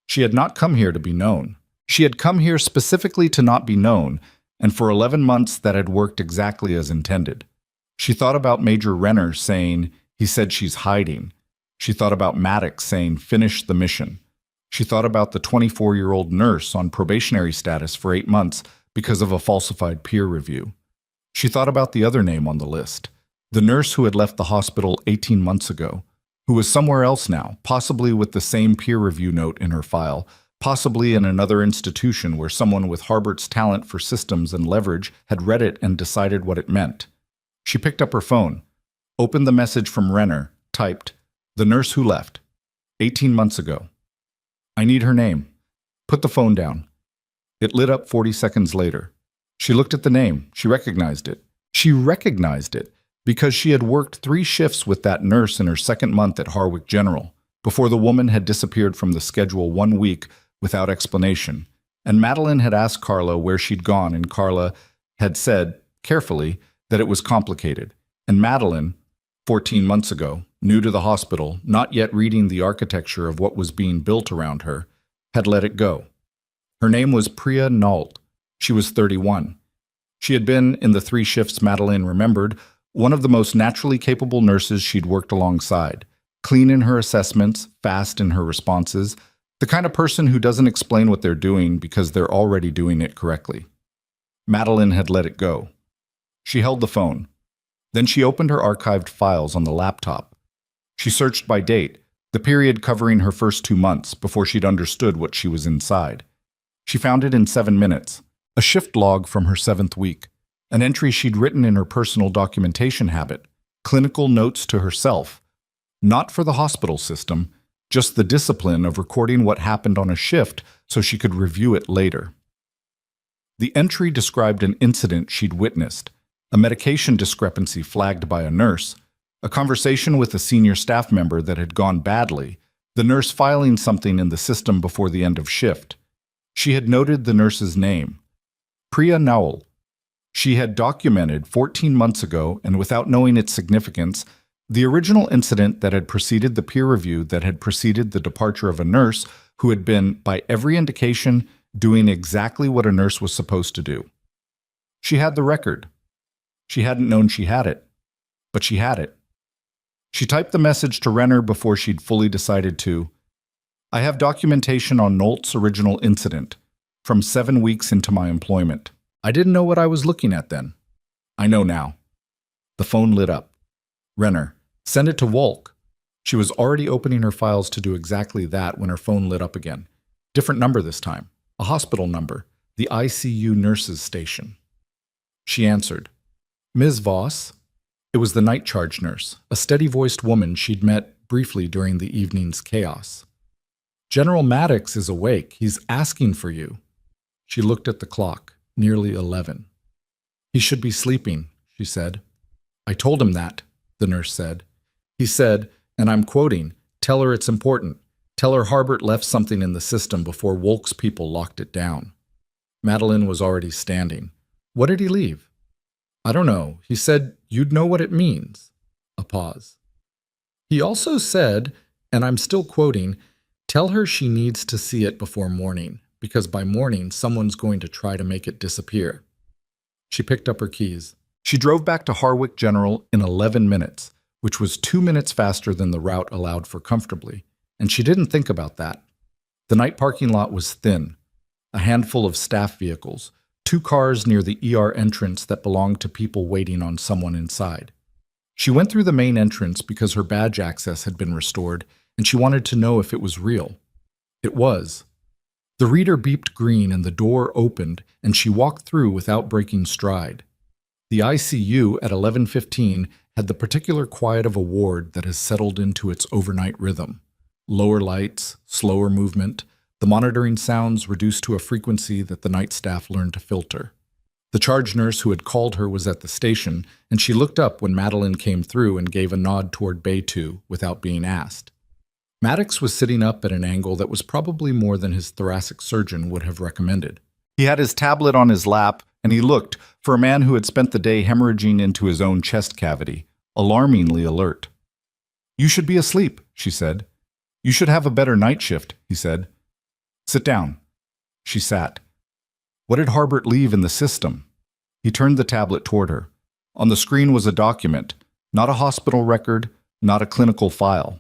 She had not come here to be known. She had come here specifically to not be known, and for 11 months that had worked exactly as intended. She thought about Major Renner saying, "He said she's hiding." She thought about Maddox saying, "Finish the mission." She thought about the 24-year-old nurse on probationary status for 8 months because of a falsified peer review. She thought about the other name on the list, the nurse who had left the hospital 18 months ago, who was somewhere else now, possibly with the same peer review note in her file, possibly in another institution where someone with Harbert's talent for systems and leverage had read it and decided what it meant. She picked up her phone, opened the message from Renner, typed, "The nurse who left, 18 months ago. I need her name." Put the phone down. It lit up 40 seconds later. She looked at the name. She recognized it. She recognized it because she had worked 3 shifts with that nurse in her second month at Harwick General, before the woman had disappeared from the schedule 1 week without explanation, And Madeline had asked Carla where she'd gone, and Carla had said, carefully, that it was complicated. And Madeline, 14 months ago, new to the hospital, not yet reading the architecture of what was being built around her, had let it go. Her name was Priya Nault. She was 31. She had been, in the 3 shifts Madeline remembered, one of the most naturally capable nurses she'd worked alongside, clean in her assessments, fast in her responses, the kind of person who doesn't explain what they're doing because they're already doing it correctly. Madeline had let it go. She held the phone. Then she opened her archived files on the laptop. She searched by date, the period covering her first 2 months before she'd understood what she was inside. She found it in 7 minutes, a shift log from her 7th week, an entry she'd written in her personal documentation habit, clinical notes to herself, not for the hospital system, just the discipline of recording what happened on a shift so she could review it later. The entry described an incident she'd witnessed, a medication discrepancy flagged by a nurse, a conversation with a senior staff member that had gone badly, the nurse filing something in the system before the end of shift. She had noted the nurse's name, Priya Nault. She had documented 14 months ago, and without knowing its significance, the original incident that had preceded the peer review that had preceded the departure of a nurse who had been, by every indication, doing exactly what a nurse was supposed to do. She had the record. She hadn't known she had it, but she had it. She typed the message to Renner before she'd fully decided to. I have documentation on Nault's original incident, from 7 weeks into my employment. I didn't know what I was looking at then. I know now. The phone lit up. Renner, send it to Volk. She was already opening her files to do exactly that when her phone lit up again. Different number this time. A hospital number. The ICU nurses station. She answered. Ms. Voss? It was the night charge nurse, a steady-voiced woman she'd met briefly during the evening's chaos. General Maddox is awake. He's asking for you. She looked at the clock. Nearly 11. He should be sleeping, she said. I told him that, the nurse said. He said, and I'm quoting, tell her it's important. Tell her Harbert left something in the system before Wolk's people locked it down. Madeline was already standing. What did he leave? I don't know. He said you'd know what it means. A pause. He also said, and I'm still quoting, tell her she needs to see it before morning, because by morning someone's going to try to make it disappear. She picked up her keys. She drove back to Harwick General in 11 minutes, which was 2 minutes faster than the route allowed for comfortably, and she didn't think about that. The night parking lot was thin, a handful of staff vehicles, 2 cars near the ER entrance that belonged to people waiting on someone inside. She went through the main entrance because her badge access had been restored, and she wanted to know if it was real. It was. The reader beeped green and the door opened, and she walked through without breaking stride. The ICU at 11:15 had the particular quiet of a ward that has settled into its overnight rhythm. Lower lights, slower movement, the monitoring sounds reduced to a frequency that the night staff learned to filter. The charge nurse who had called her was at the station, and she looked up when Madeline came through and gave a nod toward Bay 2 without being asked. Maddox was sitting up at an angle that was probably more than his thoracic surgeon would have recommended. He had his tablet on his lap, and he looked, for a man who had spent the day hemorrhaging into his own chest cavity, alarmingly alert. You should be asleep, she said. You should have a better night shift, he said. Sit down. She sat. What did Harbert leave in the system? He turned the tablet toward her. On the screen was a document, not a hospital record, not a clinical file.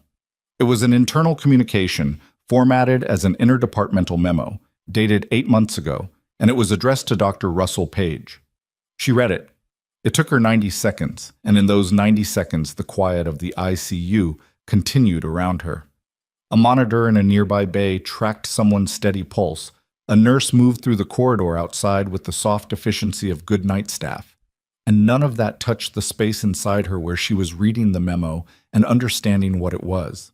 It was an internal communication, formatted as an interdepartmental memo, dated 8 months ago, and it was addressed to Dr. Russell Page. She read it. It took her 90 seconds, and in those 90 seconds the quiet of the ICU continued around her. A monitor in a nearby bay tracked someone's steady pulse. A nurse moved through the corridor outside with the soft efficiency of good night staff. And none of that touched the space inside her where she was reading the memo and understanding what it was.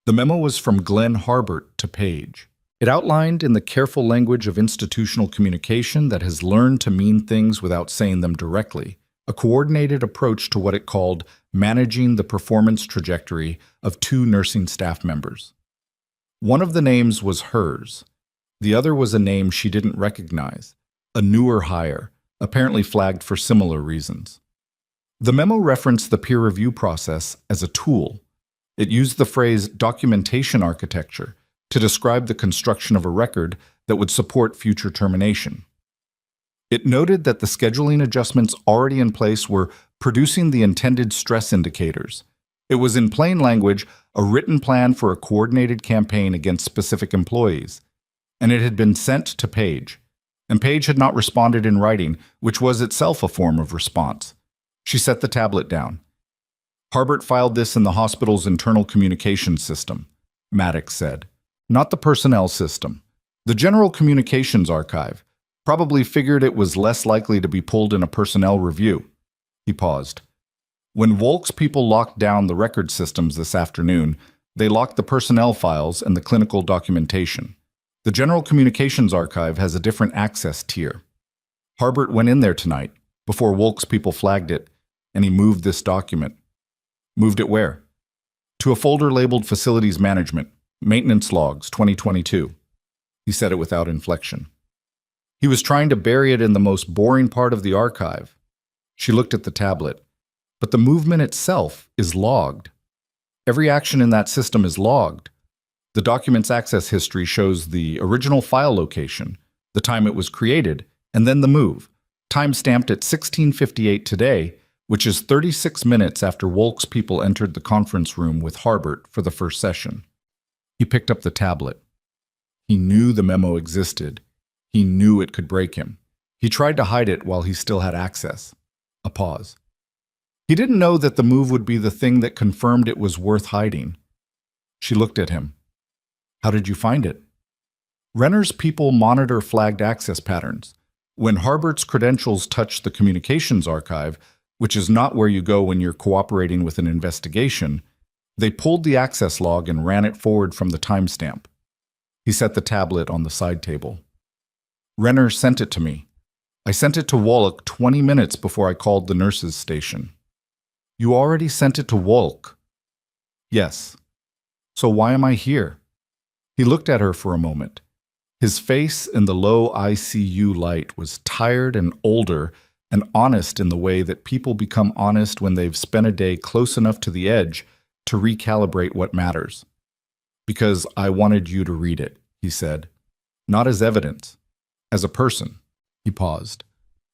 The memo was from Glenn Harbert to Page. It outlined in the careful language of institutional communication that has learned to mean things without saying them directly, a coordinated approach to what it called managing the performance trajectory of 2 nursing staff members. One of the names was hers. The other was a name she didn't recognize, a newer hire, apparently flagged for similar reasons. The memo referenced the peer review process as a tool. It used the phrase documentation architecture to describe the construction of a record that would support future termination. It noted that the scheduling adjustments already in place were producing the intended stress indicators. It was, in plain language, a written plan for a coordinated campaign against specific employees, and it had been sent to Paige. And Paige had not responded in writing, which was itself a form of response. She set the tablet down. Harbert filed this in the hospital's internal communications system, Maddox said. Not the personnel system. The general communications archive. Probably figured it was less likely to be pulled in a personnel review. He paused. When Volk's people locked down the record systems this afternoon, they locked the personnel files and the clinical documentation. The general communications archive has a different access tier. Harbert went in there tonight, before Volk's people flagged it, and he moved this document. Moved it where? To a folder labeled Facilities Management, Maintenance Logs 2022. He said it without inflection. He was trying to bury it in the most boring part of the archive. She looked at the tablet. But the movement itself is logged. Every action in that system is logged. The document's access history shows the original file location, the time it was created, and then the move, time-stamped at 16:58 today, which is 36 minutes after Wolk's people entered the conference room with Harbert for the first session. He picked up the tablet. He knew the memo existed. He knew it could break him. He tried to hide it while he still had access. A pause. He didn't know that the move would be the thing that confirmed it was worth hiding. She looked at him. How did you find it? Renner's people monitor flagged access patterns. When Harbert's credentials touched the communications archive, which is not where you go when you're cooperating with an investigation, they pulled the access log and ran it forward from the timestamp. He set the tablet on the side table. Renner sent it to me. I sent it to Wallach 20 minutes before I called the nurses' station. You already sent it to Wolk? Yes. So why am I here? He looked at her for a moment. His face in the low ICU light was tired and older and honest in the way that people become honest when they've spent a day close enough to the edge to recalibrate what matters. Because I wanted you to read it, he said. Not as evidence. As a person. He paused.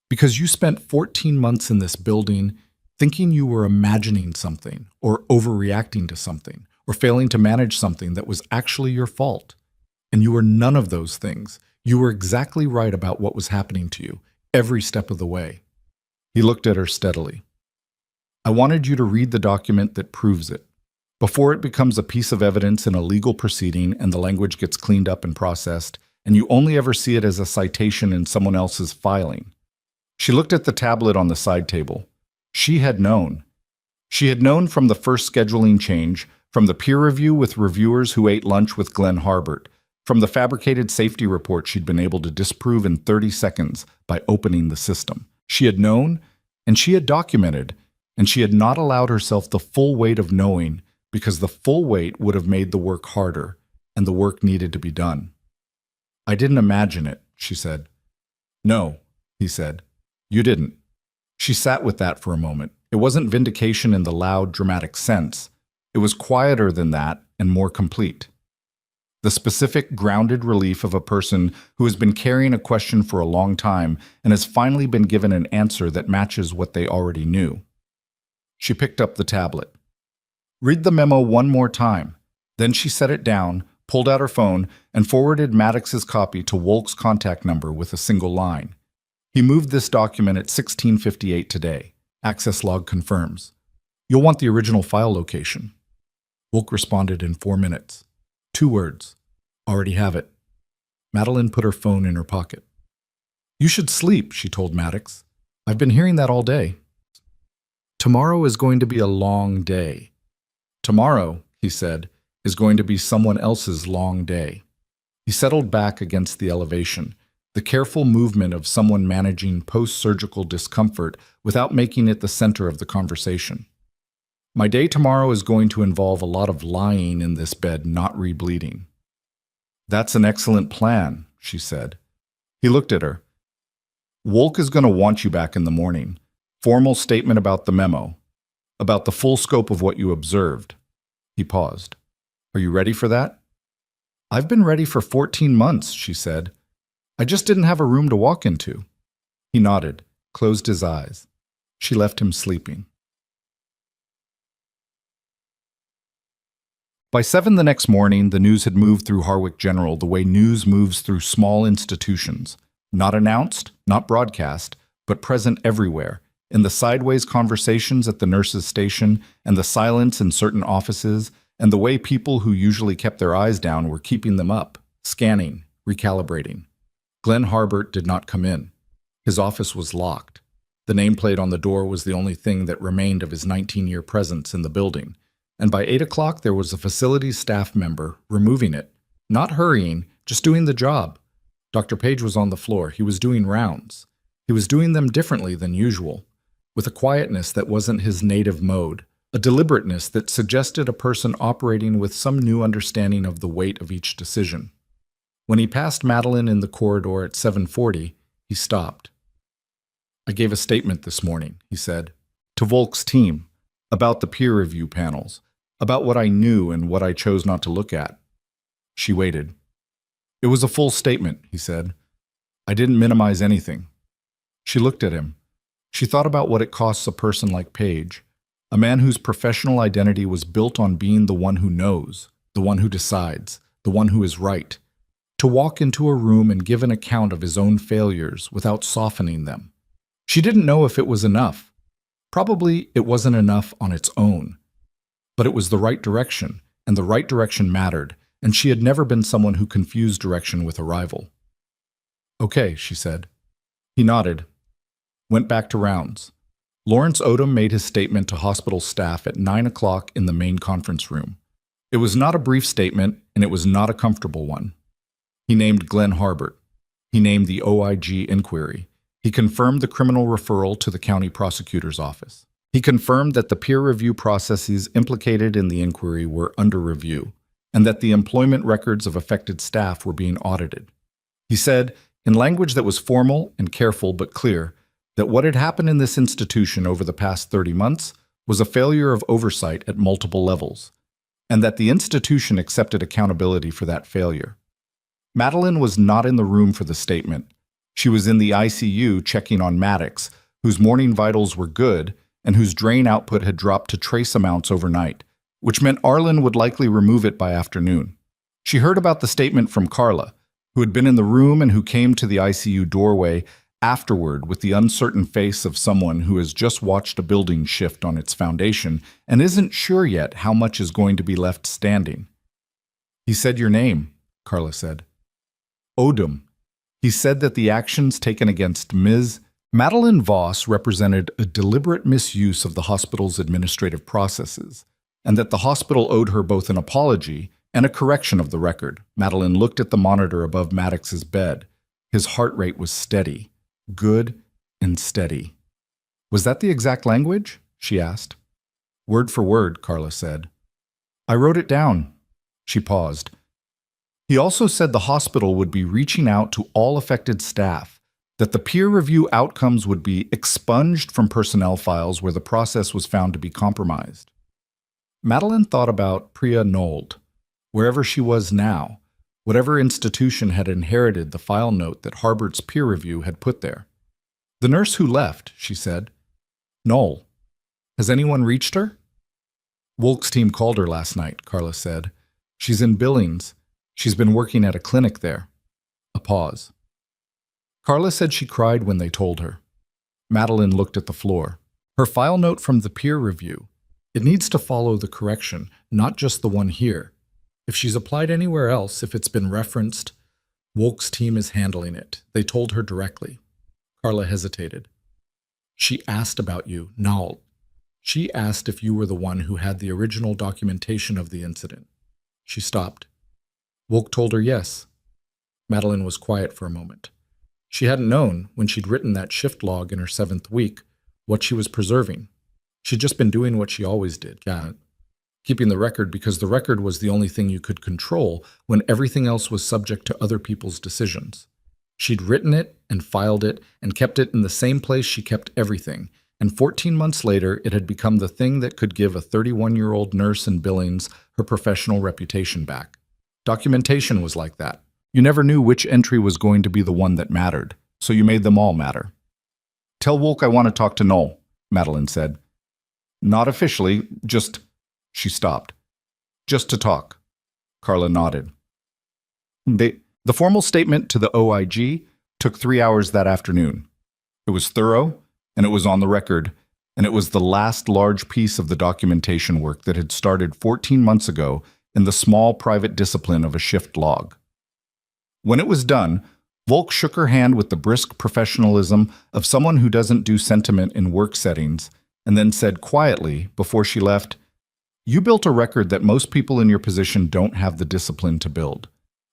Because you spent 14 months in this building thinking you were imagining something, or overreacting to something, or failing to manage something that was actually your fault. And you were none of those things. You were exactly right about what was happening to you, every step of the way. He looked at her steadily. I wanted you to read the document that proves it, before it becomes a piece of evidence in a legal proceeding and the language gets cleaned up and processed, and you only ever see it as a citation in someone else's filing. She looked at the tablet on the side table. She had known. She had known from the first scheduling change, from the peer review with reviewers who ate lunch with Glenn Harbert, from the fabricated safety report she'd been able to disprove in 30 seconds by opening the system. She had known, and she had documented, and she had not allowed herself the full weight of knowing because the full weight would have made the work harder, and the work needed to be done. I didn't imagine it, she said. No, he said. You didn't. She sat with that for a moment. It wasn't vindication in the loud, dramatic sense. It was quieter than that and more complete. The specific, grounded relief of a person who has been carrying a question for a long time and has finally been given an answer that matches what they already knew. She picked up the tablet. Read the memo one more time. Then she set it down, pulled out her phone, and forwarded Maddox's copy to Wolk's contact number with a single line. He moved this document at 16:58 today. Access log confirms. You'll want the original file location. Wolk responded in 4 minutes. 2 words. Already have it. Madeline put her phone in her pocket. You should sleep, she told Maddox. I've been hearing that all day. Tomorrow is going to be a long day. Tomorrow, he said, is going to be someone else's long day. He settled back against the elevation, the careful movement of someone managing post-surgical discomfort without making it the center of the conversation. My day tomorrow is going to involve a lot of lying in this bed, not rebleeding. That's an excellent plan, she said. He looked at her. Wolk is going to want you back in the morning. Formal statement about the memo. About the full scope of what you observed. He paused. Are you ready for that? I've been ready for 14 months, she said. I just didn't have a room to walk into. He nodded, closed his eyes. She left him sleeping. By 7 the next morning, the news had moved through Harwick General the way news moves through small institutions. Not announced, not broadcast, but present everywhere, in the sideways conversations at the nurses' station and the silence in certain offices, and the way people who usually kept their eyes down were keeping them up, scanning, recalibrating. Glenn Harbert did not come in. His office was locked. The nameplate on the door was the only thing that remained of his 19-year presence in the building, and by 8 o'clock there was a facilities staff member removing it, not hurrying, just doing the job. Dr. Page was on the floor. He was doing rounds. He was doing them differently than usual, with a quietness that wasn't his native mode, a deliberateness that suggested a person operating with some new understanding of the weight of each decision. When he passed Madeline in the corridor at 7:40, he stopped. I gave a statement this morning, he said, to Volk's team, about the peer review panels, about what I knew and what I chose not to look at. She waited. It was a full statement, he said. I didn't minimize anything. She looked at him. She thought about what it costs a person like Page, a man whose professional identity was built on being the one who knows, the one who decides, the one who is right, to walk into a room and give an account of his own failures without softening them. She didn't know if it was enough. Probably it wasn't enough on its own. But it was the right direction, and the right direction mattered, and she had never been someone who confused direction with arrival. Okay, she said. He nodded. Went back to rounds. Lawrence Odom made his statement to hospital staff at 9 o'clock in the main conference room. It was not a brief statement, and it was not a comfortable one. He named Glenn Harbert. He named the OIG inquiry. He confirmed the criminal referral to the county prosecutor's office. He confirmed that the peer review processes implicated in the inquiry were under review, and that the employment records of affected staff were being audited. He said, in language that was formal and careful but clear, that what had happened in this institution over the past 30 months was a failure of oversight at multiple levels, and that the institution accepted accountability for that failure. Madeline was not in the room for the statement. She was in the ICU checking on Maddox, whose morning vitals were good and whose drain output had dropped to trace amounts overnight, which meant Arlen would likely remove it by afternoon. She heard about the statement from Carla, who had been in the room and who came to the ICU doorway afterward with the uncertain face of someone who has just watched a building shift on its foundation and isn't sure yet how much is going to be left standing. He said your name, Carla said. Odom. He said that the actions taken against Ms. Madeline Voss represented a deliberate misuse of the hospital's administrative processes, and that the hospital owed her both an apology and a correction of the record. Madeline looked at the monitor above Maddox's bed. His heart rate was steady, good and steady. Was that the exact language? She asked. Word for word, Carla said. I wrote it down. She paused. He also said the hospital would be reaching out to all affected staff, that the peer review outcomes would be expunged from personnel files where the process was found to be compromised. Madeline thought about Priya Nold, wherever she was now, whatever institution had inherited the file note that Harbert's peer review had put there. The nurse who left, she said. Noel. Has anyone reached her? Wolk's team called her last night, Carla said. She's in Billings. She's been working at a clinic there. A pause. Carla said she cried when they told her. Madeline looked at the floor. Her file note from the peer review. It needs to follow the correction, not just the one here. If she's applied anywhere else, if it's been referenced, Wolk's team is handling it. They told her directly. Carla hesitated. She asked about you, Naul. She asked if you were the one who had the original documentation of the incident. She stopped. Wolk told her yes. Madeline was quiet for a moment. She hadn't known, when she'd written that shift log in her 7th week, what she was preserving. She'd just been doing what she always did. keeping the record because the record was the only thing you could control when everything else was subject to other people's decisions. She'd written it and filed it and kept it in the same place she kept everything, and 14 months later it had become the thing that could give a 31-year-old nurse in Billings her professional reputation back. Documentation was like that. You never knew which entry was going to be the one that mattered, so you made them all matter. "Tell Wolk I want to talk to Noel," Madeline said. "Not officially, just—" She stopped. "Just to talk." Carla nodded. The formal statement to the OIG took 3 hours that afternoon. It was thorough, and it was on the record, and it was the last large piece of the documentation work that had started 14 months ago in the small private discipline of a shift log. When it was done, Volk shook her hand with the brisk professionalism of someone who doesn't do sentiment in work settings, and then said quietly, before she left, "You built a record that most people in your position don't have the discipline to build.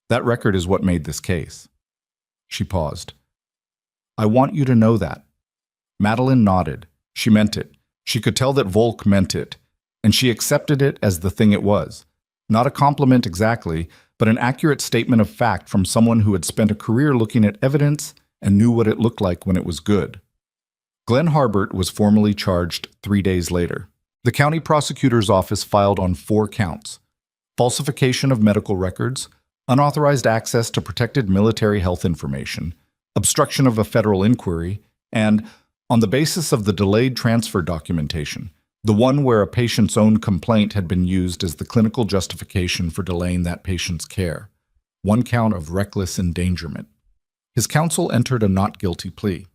That record is what made this case." She paused. "I want you to know that." Madeline nodded. She meant it. She could tell that Volk meant it, and she accepted it as the thing it was. Not a compliment exactly, but an accurate statement of fact from someone who had spent a career looking at evidence and knew what it looked like when it was good. Glenn Harbert was formally charged 3 days later. The county prosecutor's office filed on 4 counts: falsification of medical records, unauthorized access to protected military health information, obstruction of a federal inquiry, and, on the basis of the delayed transfer documentation, the one where a patient's own complaint had been used as the clinical justification for delaying that patient's care, 1 count of reckless endangerment. His counsel entered a not guilty plea.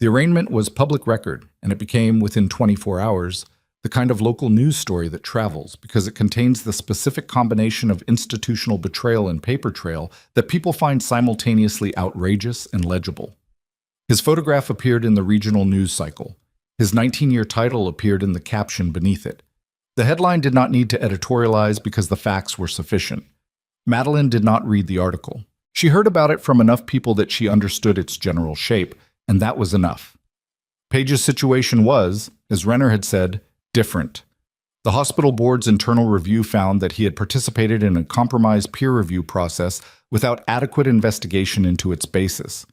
The arraignment was public record, and it became, within 24 hours, the kind of local news story that travels because it contains the specific combination of institutional betrayal and paper trail that people find simultaneously outrageous and legible. His photograph appeared in the regional news cycle. His 19-year title appeared in the caption beneath it. The headline did not need to editorialize because the facts were sufficient. Madeline did not read the article. She heard about it from enough people that she understood its general shape, and that was enough. Page's situation was, as Renner had said, different. The hospital board's internal review found that he had participated in a compromised peer review process without adequate investigation into its basis.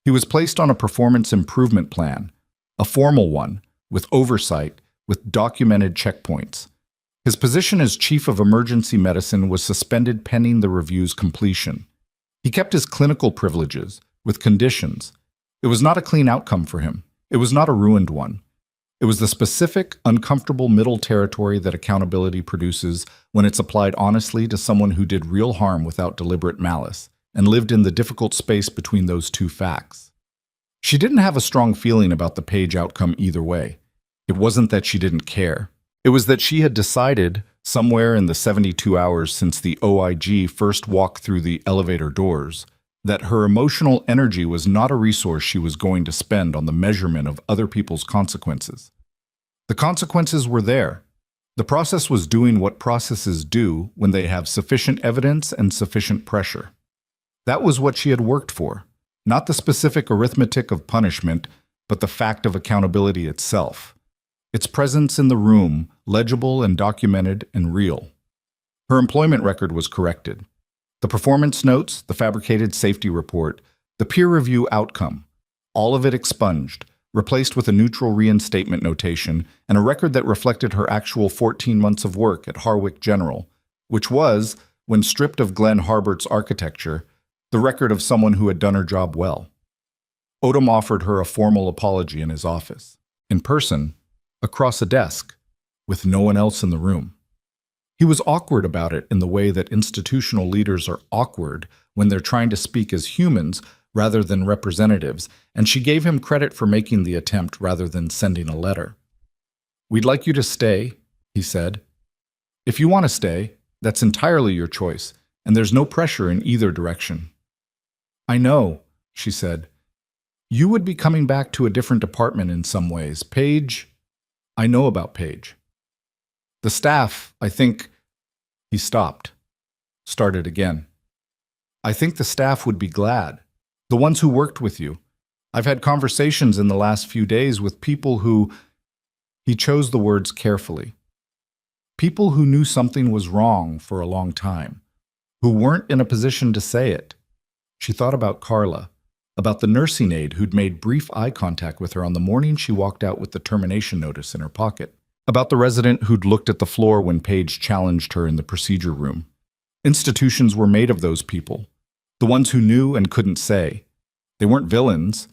He was placed on a performance improvement plan, a formal one, with oversight, with documented checkpoints. His position as chief of emergency medicine was suspended pending the review's completion. He kept his clinical privileges, with conditions. It was not a clean outcome for him. It was not a ruined one. It was the specific, uncomfortable middle territory that accountability produces when it's applied honestly to someone who did real harm without deliberate malice, and lived in the difficult space between those 2 facts. She didn't have a strong feeling about the Page outcome either way. It wasn't that she didn't care. It was that she had decided, somewhere in the 72 hours since the OIG first walked through the elevator doors, that her emotional energy was not a resource she was going to spend on the measurement of other people's consequences. The consequences were there. The process was doing what processes do when they have sufficient evidence and sufficient pressure. That was what she had worked for. Not the specific arithmetic of punishment, but the fact of accountability itself. Its presence in the room, legible and documented and real. Her employment record was corrected. The performance notes, the fabricated safety report, the peer review outcome, all of it expunged, replaced with a neutral reinstatement notation and a record that reflected her actual 14 months of work at Harwick General, which was, when stripped of Glenn Harbert's architecture, the record of someone who had done her job well. Odom offered her a formal apology in his office, in person, across a desk, with no one else in the room. He was awkward about it in the way that institutional leaders are awkward when they're trying to speak as humans rather than representatives, and she gave him credit for making the attempt rather than sending a letter. "We'd like you to stay," he said. "If you want to stay, that's entirely your choice, and there's no pressure in either direction." "I know," she said. "You would be coming back to a different department in some ways. Page, I know about Page. The staff, I think—" He stopped, started again. "I think the staff would be glad. The ones who worked with you. I've had conversations in the last few days with people who—" He chose the words carefully. People who knew something was wrong for a long time, who weren't in a position to say it. She thought about Carla, about the nursing aide who'd made brief eye contact with her on the morning she walked out with the termination notice in her pocket, about the resident who'd looked at the floor when Paige challenged her in the procedure room. Institutions were made of those people, the ones who knew and couldn't say. They weren't villains.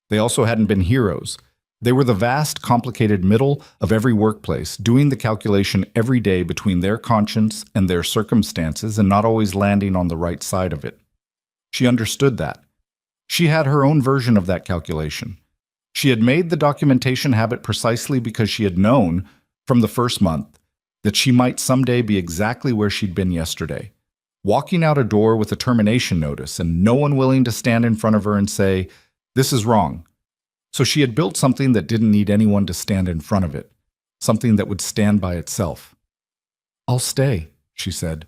They also hadn't been heroes. They were the vast, complicated middle of every workplace, doing the calculation every day between their conscience and their circumstances and not always landing on the right side of it. She understood that. She had her own version of that calculation. She had made the documentation habit precisely because she had known, from the first month, that she might someday be exactly where she'd been yesterday, walking out a door with a termination notice and no one willing to stand in front of her and say, "This is wrong." So she had built something that didn't need anyone to stand in front of it, something that would stand by itself. "I'll stay," she said.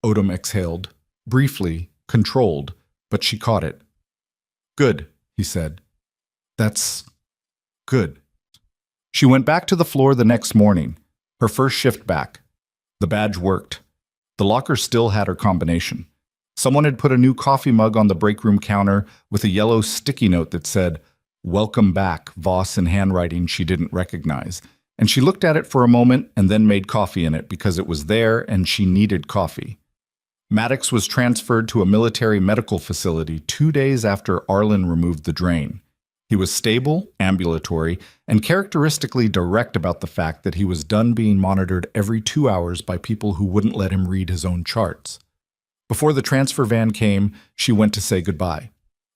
Odom exhaled, briefly, controlled, but she caught it. "Good," he said. "That's good." She went back to the floor the next morning, her first shift back. The badge worked. The locker still had her combination. Someone had put a new coffee mug on the break room counter with a yellow sticky note that said, "Welcome back," Voss in handwriting she didn't recognize. And she looked at it for a moment and then made coffee in it because it was there and she needed coffee. Maddox was transferred to a military medical facility 2 days after Arlen removed the drain. He was stable, ambulatory, and characteristically direct about the fact that he was done being monitored every 2 hours by people who wouldn't let him read his own charts. Before the transfer van came, she went to say goodbye.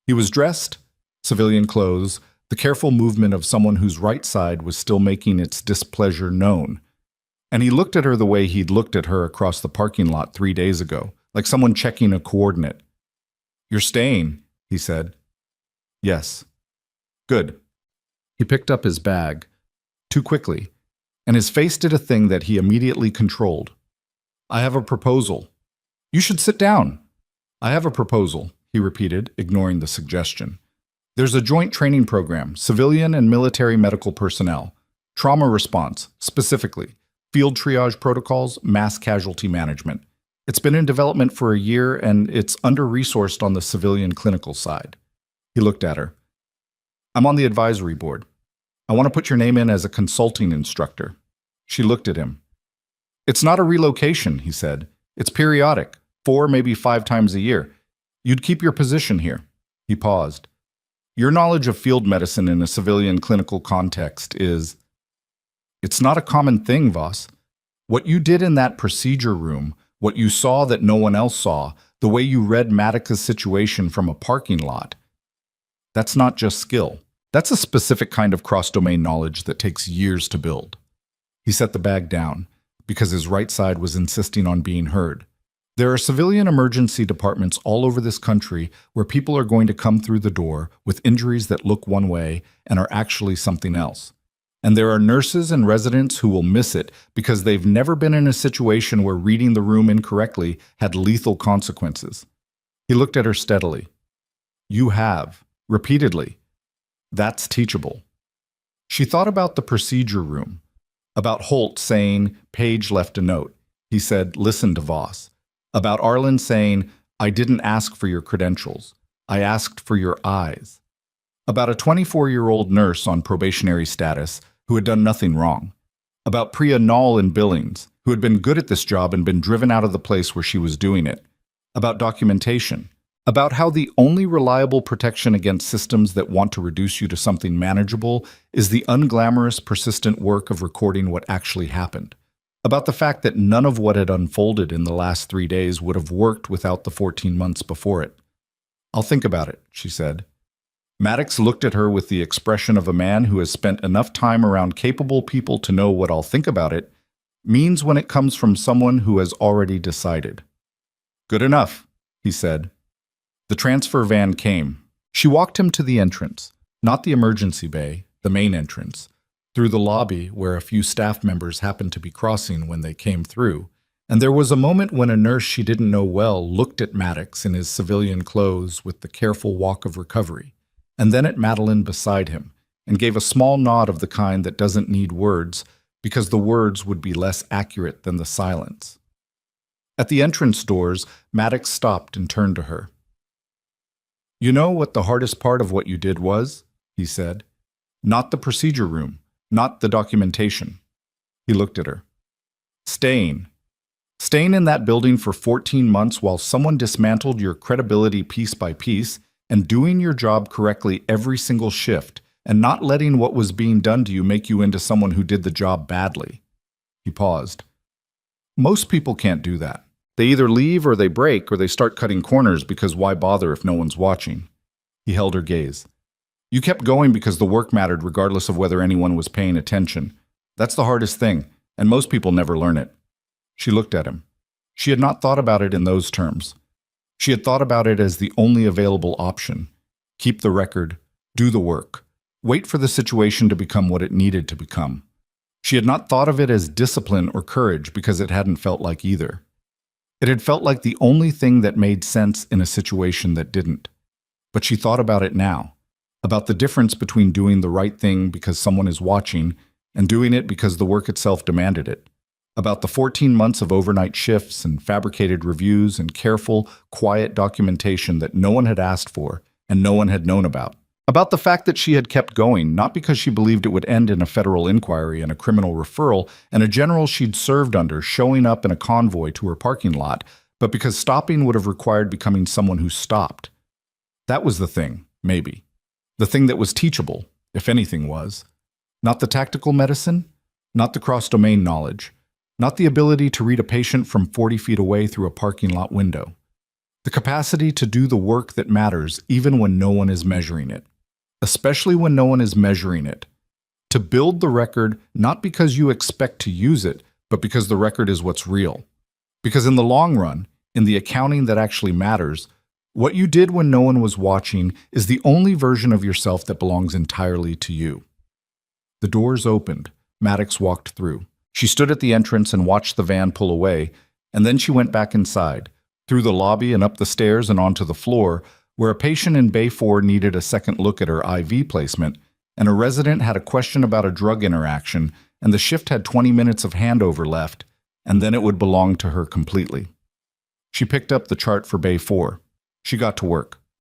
He was dressed, civilian clothes, the careful movement of someone whose right side was still making its displeasure known. And he looked at her the way he'd looked at her across the parking lot 3 days ago, like someone checking a coordinate. "You're staying," he said. "Yes." "Good." He picked up his bag, too quickly, and his face did a thing that he immediately controlled. "I have a proposal." "You should sit down." "I have a proposal," he repeated, ignoring the suggestion. "There's a joint training program, civilian and military medical personnel, trauma response, specifically, field triage protocols, mass casualty management. It's been in development for a year, and it's under-resourced on the civilian clinical side." He looked at her. "I'm on the advisory board. I want to put your name in as a consulting instructor." She looked at him. "It's not a relocation," he said. "It's periodic, 4, maybe 5 times a year. You'd keep your position here." He paused. "Your knowledge of field medicine in a civilian clinical context is..." "It's not a common thing, Voss. What you did in that procedure room, what you saw that no one else saw, the way you read Maddox's situation from a parking lot, that's not just skill. That's a specific kind of cross-domain knowledge that takes years to build." He set the bag down, because his right side was insisting on being heard. "There are civilian emergency departments all over this country where people are going to come through the door with injuries that look one way and are actually something else. And there are nurses and residents who will miss it because they've never been in a situation where reading the room incorrectly had lethal consequences." He looked at her steadily. "You have. Repeatedly. That's teachable." She thought about the procedure room, about Holt saying, "Paige left a note." He said, "Listen to Voss." About Arlen saying, "I didn't ask for your credentials. I asked for your eyes." About a 24-year-old nurse on probationary status who had done nothing wrong. About Priya Nall in Billings, who had been good at this job and been driven out of the place where she was doing it. About documentation. About how the only reliable protection against systems that want to reduce you to something manageable is the unglamorous, persistent work of recording what actually happened. About the fact that none of what had unfolded in the last 3 days would have worked without the 14 months before it. "I'll think about it," she said. Maddox looked at her with the expression of a man who has spent enough time around capable people to know what "I'll think about it" means when it comes from someone who has already decided. "Good enough," he said. The transfer van came. She walked him to the entrance, not the emergency bay, the main entrance, through the lobby where a few staff members happened to be crossing when they came through, and there was a moment when a nurse she didn't know well looked at Maddox in his civilian clothes with the careful walk of recovery, and then at Madeline beside him, and gave a small nod of the kind that doesn't need words, because the words would be less accurate than the silence. At the entrance doors, Maddox stopped and turned to her. "You know what the hardest part of what you did was?" he said. "Not the procedure room, not the documentation." He looked at her. Staying. Staying in that building for 14 months while someone dismantled your credibility piece by piece, and doing your job correctly every single shift, and not letting what was being done to you make you into someone who did the job badly. He paused. Most people can't do that. They either leave or they break or they start cutting corners because why bother if no one's watching? He held her gaze. You kept going because the work mattered regardless of whether anyone was paying attention. That's the hardest thing, and most people never learn it. She looked at him. She had not thought about it in those terms. She had thought about it as the only available option. Keep the record, do the work, wait for the situation to become what it needed to become. She had not thought of it as discipline or courage because it hadn't felt like either. It had felt like the only thing that made sense in a situation that didn't. But she thought about it now, about the difference between doing the right thing because someone is watching and doing it because the work itself demanded it. About the 14 months of overnight shifts and fabricated reviews and careful, quiet documentation that no one had asked for and no one had known about. About the fact that she had kept going, not because she believed it would end in a federal inquiry and a criminal referral and a general she'd served under showing up in a convoy to her parking lot, but because stopping would have required becoming someone who stopped. That was the thing, maybe. The thing that was teachable, if anything was. Not the tactical medicine, not the cross-domain knowledge, not the ability to read a patient from 40 feet away through a parking lot window. The capacity to do the work that matters even when no one is measuring it. Especially when no one is measuring it. To build the record not because you expect to use it, but because the record is what's real. Because in the long run, in the accounting that actually matters, what you did when no one was watching is the only version of yourself that belongs entirely to you. The doors opened. Maddox walked through. She stood at the entrance and watched the van pull away, and then she went back inside, through the lobby and up the stairs and onto the floor, where a patient in Bay 4 needed a second look at her IV placement, and a resident had a question about a drug interaction, and the shift had 20 minutes of handover left, and then it would belong to her completely. She picked up the chart for Bay 4. She got to work.